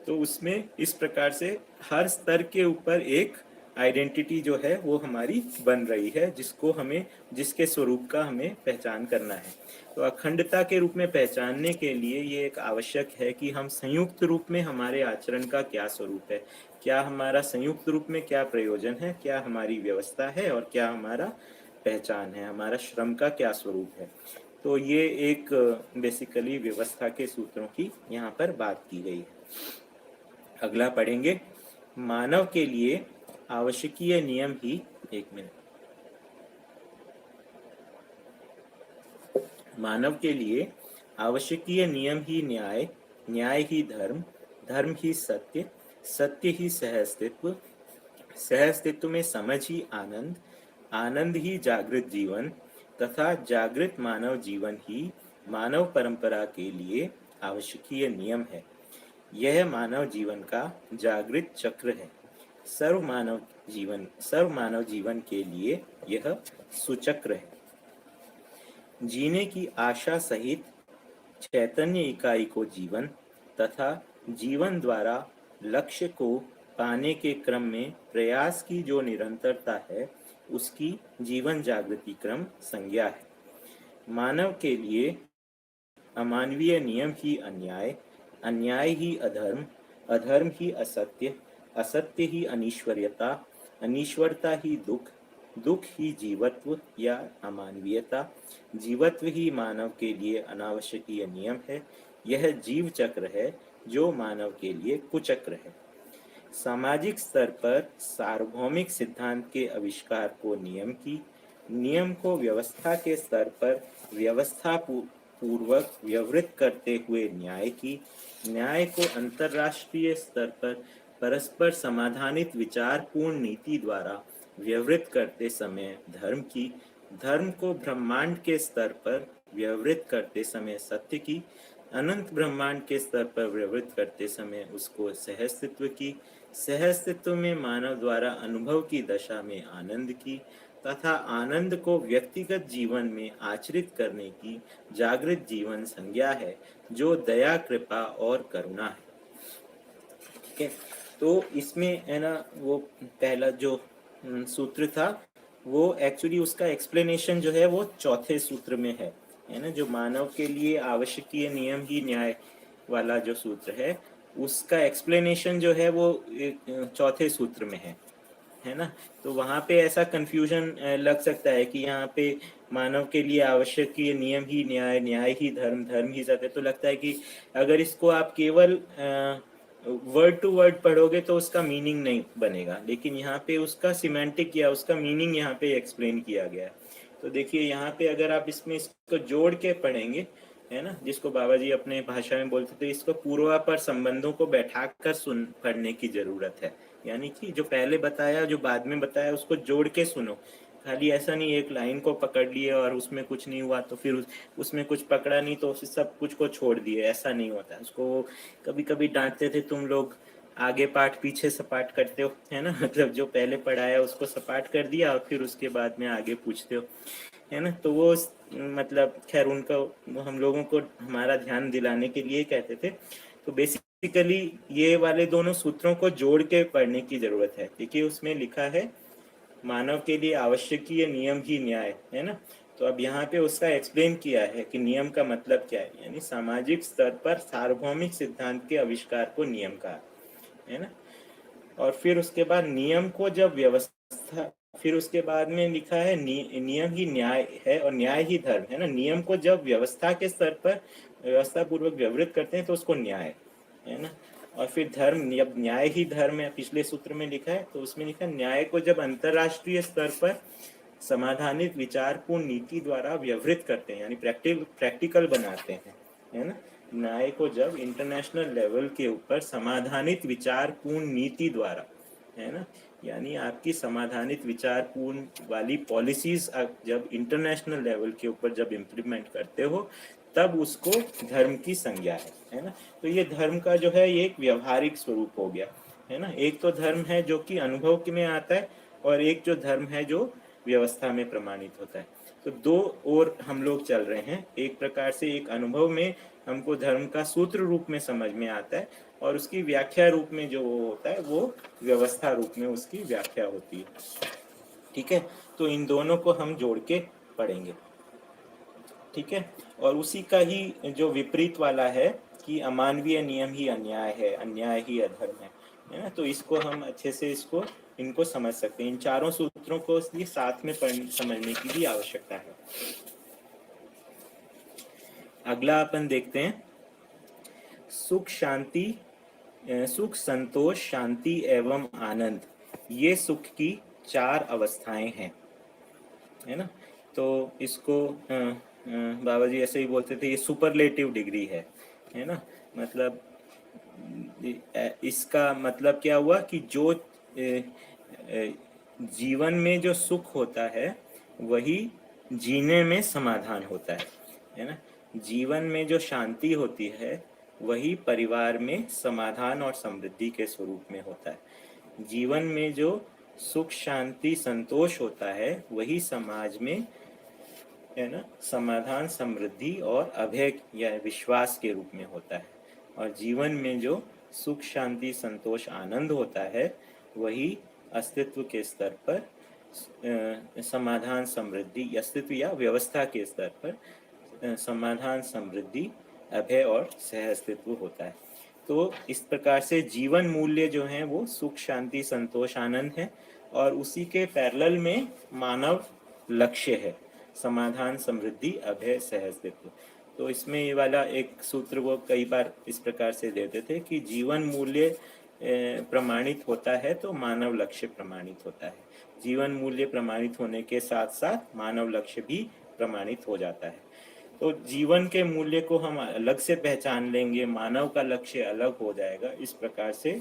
Speaker 1: तो उसमें इस प्रकार से हर स्तर के ऊपर एक आइडेंटिटी जो है वो हमारी बन रही है, जिसको हमें, जिसके स्वरूप का हमें पहचान करना है। तो अखंडता के रूप में पहचानने के लिए ये एक आवश्यक है कि हम संयुक्त रूप में हमारे आचरण का क्या स्वरूप है, क्या हमारा संयुक्त रूप में क्या प्रयोजन है, क्या हमारी व्यवस्था है, और क्या हमारा पहचान है, हमारा श्रम का क्या स्वरूप है। तो ये एक बेसिकली व्यवस्था के सूत्रों की यहाँ पर बात की गई है। अगला पढ़ेंगे, मानव के लिए आवश्यकीय नियम ही, एक मिनट, मानव के लिए आवश्यकीय नियम ही न्याय, न्याय ही धर्म, धर्म ही सत्य, सत्य ही सहअस्तित्व, सहअस्तित्व में समझ ही आनंद, आनंद ही जागृत जीवन, तथा जागृत मानव जीवन ही मानव परंपरा के लिए आवश्यकीय नियम है। यह मानव जीवन का जागृत चक्र है। सर्व मानव जीवन के लिए यह सुचक्र है। जीने की आशा सहित चैतन्य इकाई को जीवन तथा जीवन द्वारा लक्ष्य को पाने के क्रम में प्रयास की जो निरंतरता है, उसकी जीवन जागृति क्रम संज्ञा है। मानव के लिए अमानवीय नियम ही अन्याय, अन्याय ही अधर्म, अधर्म ही असत्य, असत्य ही अनीश्वरता, अनीश्वरता ही दुख, दुख ही जीवत्व या अमानवीयता, जीवत्व ही मानव के लिए अनावश्यकीय नियम है। यह जीव चक्र है जो मानव के लिए कुचक्र है। सामाजिक स्तर पर सार्वभौमिक सिद्धांत के आविष्कार को नियम की, नियम को व्यवस्था के स्तर पर व्यवस्था पूर्वक व्यवहृत करते हुए न्याय की, न्याय को अंतरराष्ट्रीय स्तर पर परस्पर समाधानित विचारपूर्ण नीति द्वारा व्यवहृत करते समय धर्म की, धर्म को ब्रह्मांड के स्तर पर व्यवहृत करते समय सत्य की, अनंत ब्रह्मांड के स्तर पर व्यवहृत करते समय उसको सहअस्तित्व की, सहअस्तित्व में मानव द्वारा अनुभव की दशा में आनंद की, तथा आनंद को व्यक्तिगत जीवन में आचरित करने की जागृत जीवन संज्ञा है, जो दया, कृपा और करुणा है। ठीक है, तो इसमें है ना, वो पहला जो सूत्र था, वो एक्चुअली उसका एक्सप्लेनेशन जो है वो चौथे सूत्र में है ना। जो मानव के लिए आवश्यकीय नियम ही न्याय वाला जो सूत्र है, उसका एक्सप्लेनेशन जो है वो चौथे सूत्र में है। है ना। तो वहाँ पे ऐसा कंफ्यूजन लग सकता है कि यहाँ पे मानव के लिए आवश्यक ये नियम ही न्याय, न्याय ही धर्म, धर्म ही सत्य। तो लगता है कि अगर इसको आप केवल वर्ड टू वर्ड पढ़ोगे तो उसका मीनिंग नहीं बनेगा, लेकिन यहाँ पे उसका सिमेंटिक या उसका मीनिंग यहाँ पे एक्सप्लेन किया गया है। तो देखिए यहाँ पे अगर आप इसमें इसको जोड़ के पढ़ेंगे, है ना, जिसको बाबा जी अपने भाषा में बोलते थे, इसको पूर्वापर संबंधों को बैठाकर सुन पढ़ने की जरूरत है। यानी कि जो पहले बताया, जो बाद में बताया, उसको जोड़ के सुनो। खाली ऐसा नहीं एक लाइन को पकड़ लिए और उसमें कुछ नहीं हुआ तो फिर उसमें कुछ पकड़ा नहीं तो सब कुछ को छोड़ दिए, ऐसा नहीं होता। उसको कभी कभी डांटते थे, तुम लोग आगे पाठ पीछे सपाट करते हो, है ना। मतलब जो पहले पढ़ाया उसको सपाट कर दिया और फिर उसके बाद में आगे पूछते हो, है ना। तो वो मतलब खैर उनका, हम लोगों को हमारा ध्यान दिलाने के लिए कहते थे। तो बेसिकली ये वाले दोनों सूत्रों को जोड़ के पढ़ने की जरूरत है। देखिए उसमें लिखा है मानव के लिए आवश्यकीय नियम ही न्याय, है ना। तो अब यहाँ पे उसका एक्सप्लेन किया है कि नियम का मतलब क्या है, यानी सामाजिक स्तर पर सार्वभौमिक सिद्धांत के आविष्कार को नियम कहा, है ना। और फिर उसके बाद नियम को जब व्यवस्था, फिर उसके बाद में लिखा है नियम ही न्याय है और न्याय ही धर्म, है ना। नियम को जब व्यवस्था के स्तर पर व्यवस्था पूर्वक व्यवहित करते हैं तो उसको न्याय, है ना। और फिर धर्म, जब न्याय ही धर्म है, पिछले सूत्र में लिखा है, तो उसमें लिखा है न्याय को जब अंतरराष्ट्रीय स्तर पर समाधानित विचारपूर्ण नीति द्वारा व्यवहित करते हैं, यानी प्रैक्टिकल बनाते हैं, है ना। न्याय को जब इंटरनेशनल लेवल के ऊपर समाधानित विचारपूर्ण नीति द्वारा, है ना, यानी आपकी समाधानित विचारपूर्ण वाली पॉलिसीज जब इंटरनेशनल लेवल के ऊपर जब इम्प्लीमेंट करते हो तब उसको धर्म की संज्ञा है ना। तो ये धर्म का जो है ये एक व्यवहारिक स्वरूप हो गया, है ना। एक तो धर्म है जो कि अनुभव में आता है और एक जो धर्म है जो व्यवस्था में प्रमाणित होता है। तो दो और हम लोग चल रहे हैं, एक प्रकार से एक अनुभव में हमको धर्म का सूत्र रूप में समझ में आता है और उसकी व्याख्या रूप में जो होता है वो व्यवस्था रूप में उसकी व्याख्या होती है। ठीक है, तो इन दोनों को हम जोड़ के पढ़ेंगे। ठीक है, और उसी का ही जो विपरीत वाला है कि अमानवीय नियम ही अन्याय है, अन्याय ही अधर्म है ना। तो इसको हम अच्छे से इनको समझ सकते हैं। इन चारों सूत्रों को इसलिए साथ में समझने की भी आवश्यकता है। अगला अपन देखते हैं सुख शांति, सुख संतोष शांति एवं आनंद, ये सुख की चार अवस्थाएं हैं, है ना। तो इसको बाबा जी ऐसे ही बोलते थे, ये सुपरलेटिव डिग्री है ना। मतलब इसका मतलब क्या हुआ कि जो जीवन में जो सुख होता है वही जीने में समाधान होता है ना। जीवन में जो शांति होती है वही परिवार में समाधान और समृद्धि के स्वरूप में होता है। जीवन में जो सुख शांति संतोष होता है वही समाज में, है ना, समाधान समृद्धि और अभय या विश्वास के रूप में होता है। और जीवन में जो सुख शांति संतोष आनंद होता है वही अस्तित्व के स्तर पर समाधान समृद्धि, अस्तित्व या व्यवस्था के स्तर पर समाधान समृद्धि अभय और सह अस्तित्व होता है। तो इस प्रकार से जीवन मूल्य जो हैं वो सुख शांति संतोष आनंद है और उसी के पैरेलल में मानव लक्ष्य है समाधान समृद्धि अभय सह अस्तित्व। तो इसमें ये वाला एक सूत्र वो कई बार इस प्रकार से देते थे कि जीवन मूल्य प्रमाणित होता है तो मानव लक्ष्य प्रमाणित होता है। जीवन मूल्य प्रमाणित होने के साथ साथ मानव लक्ष्य भी प्रमाणित हो जाता है। तो जीवन के मूल्य को हम अलग से पहचान लेंगे, मानव का लक्ष्य अलग हो जाएगा, इस प्रकार से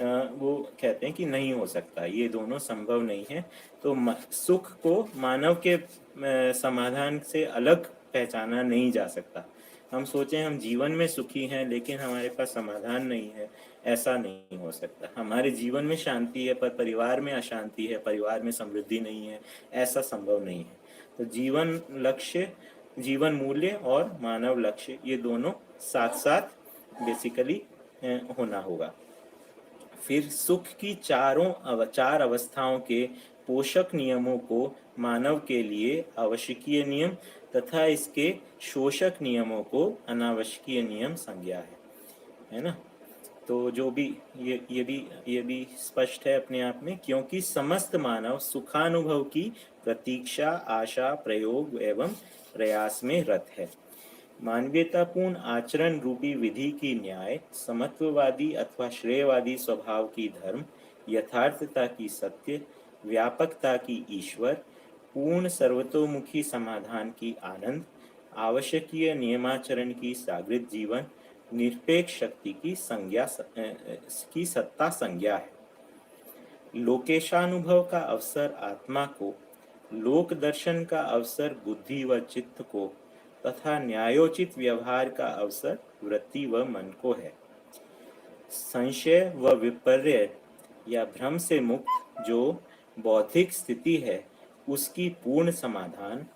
Speaker 1: वो कहते हैं कि नहीं हो सकता, ये दोनों संभव नहीं है। तो सुख को मानव के समाधान से अलग पहचाना नहीं जा सकता। हम सोचें हम जीवन में सुखी हैं लेकिन हमारे पास समाधान नहीं है, ऐसा नहीं हो सकता। हमारे जीवन में शांति है पर परिवार में अशांति है, परिवार में समृद्धि नहीं है, ऐसा संभव नहीं है। तो जीवन लक्ष्य, जीवन मूल्य और मानव लक्ष्य ये दोनों साथ साथ बेसिकली होना होगा। फिर सुख की चार अवस्थाओं के पोषक नियमों को मानव के लिए आवश्यकीय नियम तथा इसके शोषक नियमों को अनावश्यकीय नियम संज्ञा है ना। तो जो भी ये भी स्पष्ट है अपने आप में, क्योंकि समस्त मानव सुखानुभव की प्रतीक्षा, आशा, प्रयोग एवं प्रयास में रत है। मानवीयतापूर्ण आचरण रूपी विधि की न्याय, समत्ववादी अथवा श्रेयवादी स्वभाव की धर्म, यथार्थता की सत्य, व्यापकता की ईश्वर, पूर्ण सर्वतोमुखी समाधान की आनंद, आवश्यकीय नियमाचरण की सागृत जीवन, निरपेक्ष शक्ति की की सत्ता संज्ञा है। लोकेशानुभव का अवसर आत्मा को, लोक दर्शन का अवसर बुद्धि व चित्त को तथा न्यायोचित व्यवहार का अवसर वृत्ति व मन को है। संशय व विपर्य या भ्रम से मुक्त जो बौद्धिक स्थिति है, उसकी पूर्ण समाधान,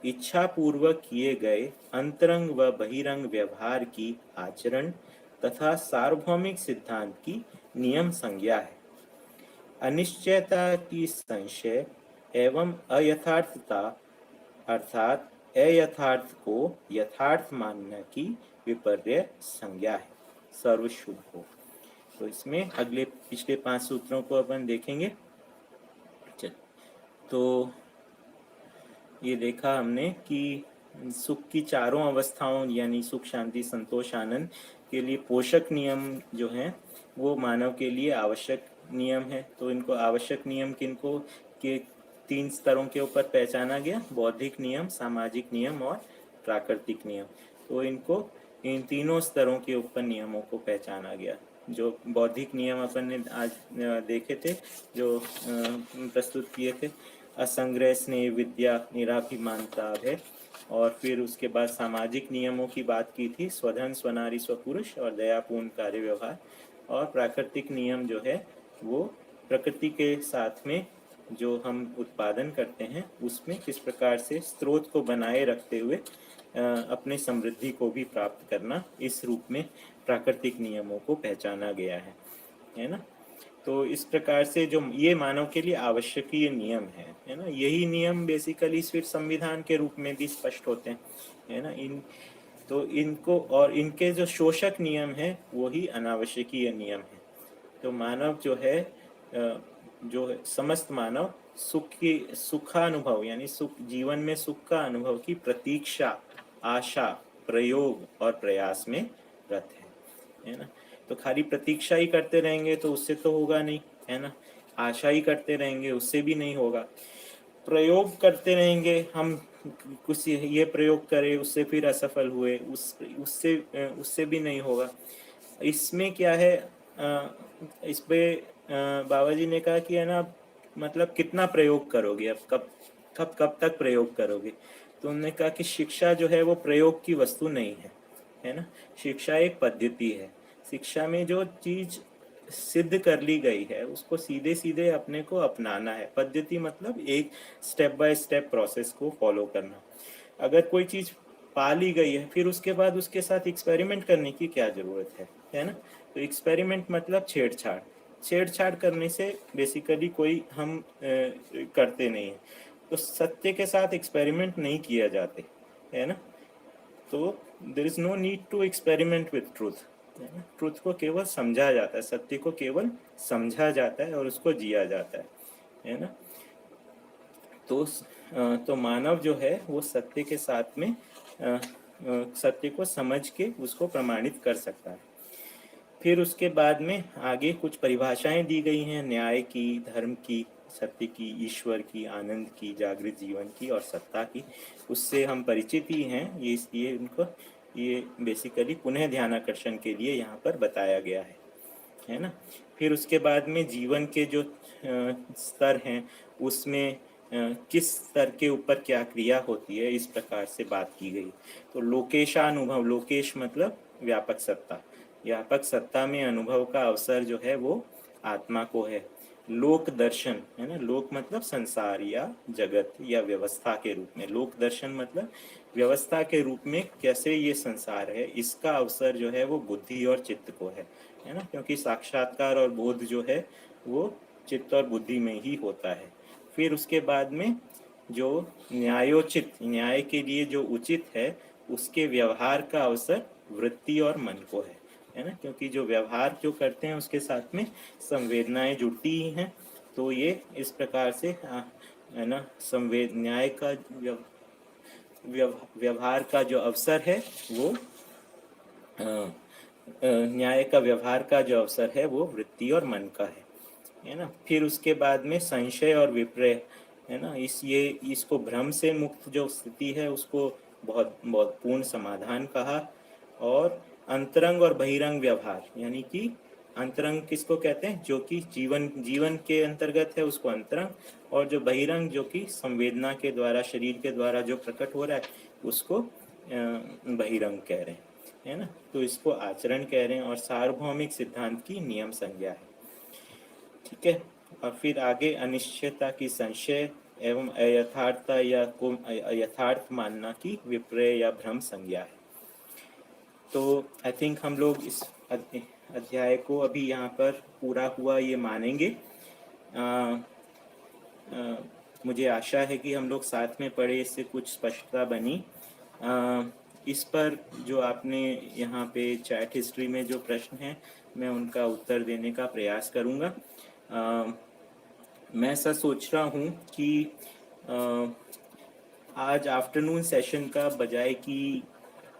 Speaker 1: इच्छा पूर्वक किए गए अंतरंग व बहिरंग व्यवहार की आचरण तथा सार्वभौमिक सिद्धांत की नियम संज्ञा है। अनिश्चयता की संशय एवं अयथार्थता अर्थात अयथार्थ को यथार्थ मानने की विपर्य संज्ञा है। सर्वशुभ हो। तो इसमें अगले पिछले 5 सूत्रों को अपन देखेंगे। चल, तो ये देखा हमने कि सुख की चारों अवस्थाओं यानी सुख, शांति, संतोष, आनंद के लिए पोषक नियम जो हैं वो मानव के लिए आवश्यक नियम है। तो इनको आवश्यक नियम किनको के 3 स्तरों के ऊपर पहचाना गया, बौद्धिक नियम, सामाजिक नियम और प्राकृतिक नियम। तो इनको इन तीनों स्तरों के ऊपर नियमों को पहचाना गया। जो बौद्धिक नियम अपन ने आज देखे थे, जो प्रस्तुत किए थे, असंग्रह, स्नेह, विद्या, निराभिमानता है। और फिर उसके बाद सामाजिक नियमों की बात की थी, स्वधन, स्वनारी, स्वपुरुष और दयापूर्ण कार्य व्यवहार। और प्राकृतिक नियम जो है वो प्रकृति के साथ में जो हम उत्पादन करते हैं उसमें किस प्रकार से स्रोत को बनाए रखते हुए अपने समृद्धि को भी प्राप्त करना, इस रूप में प्राकृतिक नियमों को पहचाना गया है ना। तो इस प्रकार से जो ये मानव के लिए आवश्यकीय नियम है ना, यही नियम बेसिकली फिर संविधान के रूप में भी स्पष्ट होते हैं, है ना। तो इनको और इनके जो शोषक नियम है वो ही अनावश्यकीय नियम है। तो मानव जो है जो समस्त मानव सुखानुभव यानी सुख, जीवन में सुख का अनुभव की प्रतीक्षा, आशा, प्रयोग और प्रयास में रत है ना। तो खाली प्रतीक्षा ही करते रहेंगे तो उससे तो होगा नहीं, है ना। आशा ही करते रहेंगे उससे भी नहीं होगा। प्रयोग करते रहेंगे हम, कुछ ये प्रयोग करें उससे फिर असफल हुए, उससे भी नहीं होगा। इसमें क्या है, इस पे बाबा जी ने कहा कि है ना, मतलब कितना प्रयोग करोगे, अब कब तक प्रयोग करोगे। तो उन्होंने कहा कि शिक्षा जो है वो प्रयोग की वस्तु नहीं है ना। शिक्षा एक पद्धति है। शिक्षा में जो चीज सिद्ध कर ली गई है उसको सीधे सीधे अपने को अपनाना है। पद्धति मतलब एक स्टेप बाय स्टेप प्रोसेस को फॉलो करना। अगर कोई चीज पा ली गई है फिर उसके बाद उसके साथ एक्सपेरिमेंट करने की क्या जरूरत है ना। तो एक्सपेरिमेंट मतलब छेड़छाड़ करने से बेसिकली कोई हम करते नहीं है। तो सत्य के साथ एक्सपेरिमेंट नहीं किया जाते, है ना। तो there is no need to experiment with truth. Truth को केवल समझा जाता है, सत्य को केवल समझा जाता है और उसको जिया जाता है ना। तो मानव जो है वो सत्य के साथ में सत्य को समझ के उसको प्रमाणित कर सकता है। फिर उसके बाद में आगे कुछ परिभाषाएं दी गई हैं, न्याय की, धर्म की, सत्य की, ईश्वर की, आनंद की, जागृत जीवन की और सत्ता की। उससे हम परिचित ही हैं, ये इसलिए उनको ये बेसिकली पुनः ध्यान आकर्षण के लिए यहाँ पर बताया गया है ना। फिर उसके बाद में जीवन के जो स्तर हैं उसमें किस स्तर के ऊपर क्या क्रिया होती है, इस प्रकार से बात की गई। तो लोकेशानुभव, लोकेश मतलब व्यापक सत्ता, व्यापक सत्ता में अनुभव का अवसर जो है वो आत्मा को है। लोक दर्शन है ना, लोक मतलब संसार या जगत या व्यवस्था के रूप में, लोक दर्शन मतलब व्यवस्था के रूप में कैसे ये संसार है, इसका अवसर जो है वो बुद्धि और चित्त को है ना। क्योंकि साक्षात्कार और बोध जो है वो चित्त और बुद्धि में ही होता है। फिर उसके बाद में जो न्यायोचित, न्याय के लिए जो उचित है उसके व्यवहार का अवसर वृत्ति और मन को है। है ना, क्योंकि जो व्यवहार जो करते हैं उसके साथ में संवेदनाएं जुड़ती ही हैं। तो ये इस प्रकार से है ना, न्याय का व्यवहार का जो अवसर है वो न्याय का व्यवहार का जो अवसर है वो वृत्ति और मन का है ना। फिर उसके बाद में संशय और विपर्य, है ना, इसको भ्रम से मुक्त जो स्थिति है उसको बहुत बहुत पूर्ण समाधान कहा। और अंतरंग और बहिरंग व्यवहार, यानी कि अंतरंग किसको कहते हैं, जो कि जीवन के अंतर्गत है उसको अंतरंग, और जो बहिरंग जो कि संवेदना के द्वारा, शरीर के द्वारा जो प्रकट हो रहा है उसको बहिरंग कह रहे हैं, है ना। तो इसको आचरण कह रहे हैं, और सार्वभौमिक सिद्धांत की नियम संज्ञा है। ठीक है। और फिर आगे अनिश्चयता की संशय एवं अयथार्थता या को यथार्थ मानना की विपर्य या भ्रम संज्ञा है। तो आई थिंक हम लोग इस अध्याय को अभी यहाँ पर पूरा हुआ ये मानेंगे। मुझे आशा है कि हम लोग साथ में पढ़े, इससे कुछ स्पष्टता बनी। इस पर जो आपने यहाँ पे चैट हिस्ट्री में जो प्रश्न हैं मैं उनका उत्तर देने का प्रयास करूँगा। मैं ऐसा सोच रहा हूँ कि आज आफ्टरनून सेशन का बजाय कि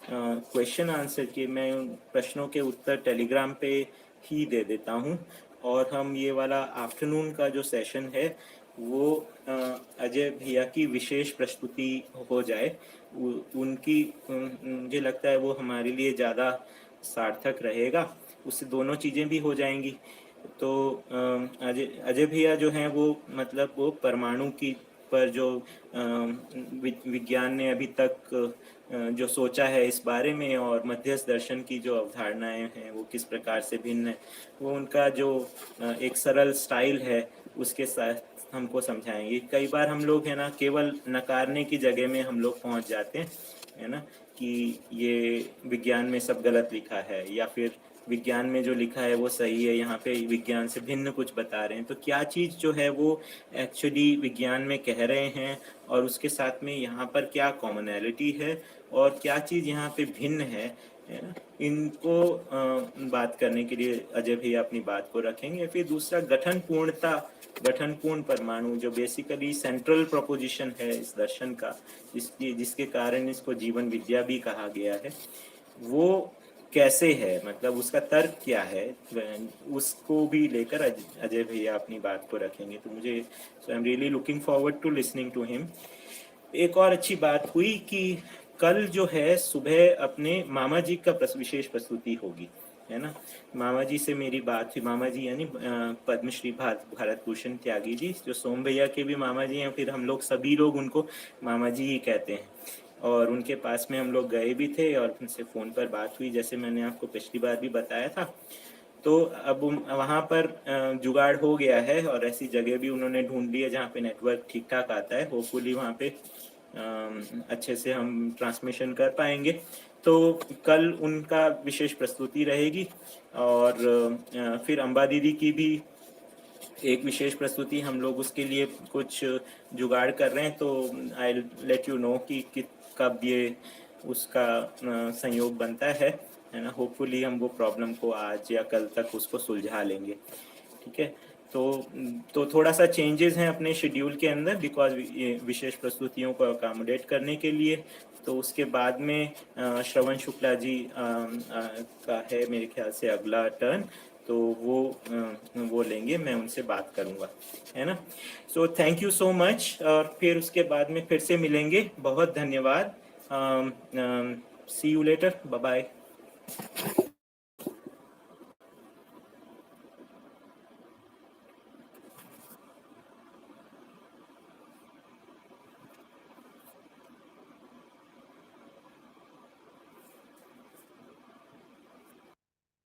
Speaker 1: क्वेश्चन आंसर के, मैं उन प्रश्नों के उत्तर टेलीग्राम पे ही दे देता हूँ, और हम ये वाला आफ्टरनून का जो सेशन है वो अजय भैया की विशेष प्रस्तुति हो जाए। उनकी मुझे लगता है वो हमारे लिए ज़्यादा सार्थक रहेगा, उससे दोनों चीज़ें भी हो जाएंगी। तो अजय भैया जो हैं वो मतलब वो परमाणु की पर जो विज्ञान ने अभी तक जो सोचा है इस बारे में, और मध्यस्थ दर्शन की जो अवधारणाएं हैं वो किस प्रकार से भिन्न है, वो उनका जो एक सरल स्टाइल है उसके साथ हमको समझाएंगे। कई बार हम लोग है ना केवल नकारने की जगह में हम लोग पहुंच जाते हैं, है ना, कि ये विज्ञान में सब गलत लिखा है, या फिर विज्ञान में जो लिखा है वो सही है, यहाँ पे विज्ञान से भिन्न कुछ बता रहे हैं। तो क्या चीज़ जो है वो एक्चुअली विज्ञान में कह रहे हैं, और उसके साथ में यहाँ पर क्या कॉमनैलिटी है, और क्या चीज़ यहाँ पे भिन्न है ना, इनको बात करने के लिए अजय भैया अपनी बात को रखेंगे। फिर दूसरा गठनपूर्ण परमाणु, जो बेसिकली सेंट्रल प्रोपोजिशन है इस दर्शन का, जिसके कारण इसको जीवन विद्या भी कहा गया है, वो कैसे है, मतलब उसका तर्क क्या है, उसको भी लेकर अजय भैया अपनी बात को रखेंगे। तो मुझे I am really looking forward to listening to him. एक और अच्छी बात हुई कि कल जो है सुबह अपने मामा जी का विशेष प्रस्तुति होगी, है ना। मामा जी से मेरी बात हुई, मामा जी यानी पद्मश्री भारत भूषण त्यागी जी, जो सोम भैया के भी मामा जी हैं, फिर हम लोग सभी लोग उनको मामा जी ही कहते हैं। और उनके पास में हम लोग गए भी थे और उनसे फ़ोन पर बात हुई, जैसे मैंने आपको पिछली बार भी बताया था। तो अब वहाँ पर जुगाड़ हो गया है, और ऐसी जगह भी उन्होंने ढूंढ ली है जहाँ पे नेटवर्क ठीक ठाक आता है। होपफुली वहाँ पे अच्छे से हम ट्रांसमिशन कर पाएंगे। तो कल उनका विशेष प्रस्तुति रहेगी, और फिर अम्बा दीदी की भी एक विशेष प्रस्तुति, हम लोग उसके लिए कुछ जुगाड़ कर रहे हैं। तो आई लेट यू नो कि कब ये उसका संयोग बनता है ना। होपफुली हम वो प्रॉब्लम को आज या कल तक उसको सुलझा लेंगे। ठीक है। तो थोड़ा सा चेंजेस हैं अपने शेड्यूल के अंदर, बिकॉज विशेष प्रस्तुतियों को अकोमोडेट करने के लिए। तो उसके बाद में श्रवण शुक्ला जी का है मेरे ख्याल से अगला टर्न, तो वो लेंगे, मैं उनसे बात करूंगा, है ना। So thank you so much, और फिर उसके बाद में फिर से मिलेंगे। बहुत धन्यवाद। सी यू लेटर, बाय बाय।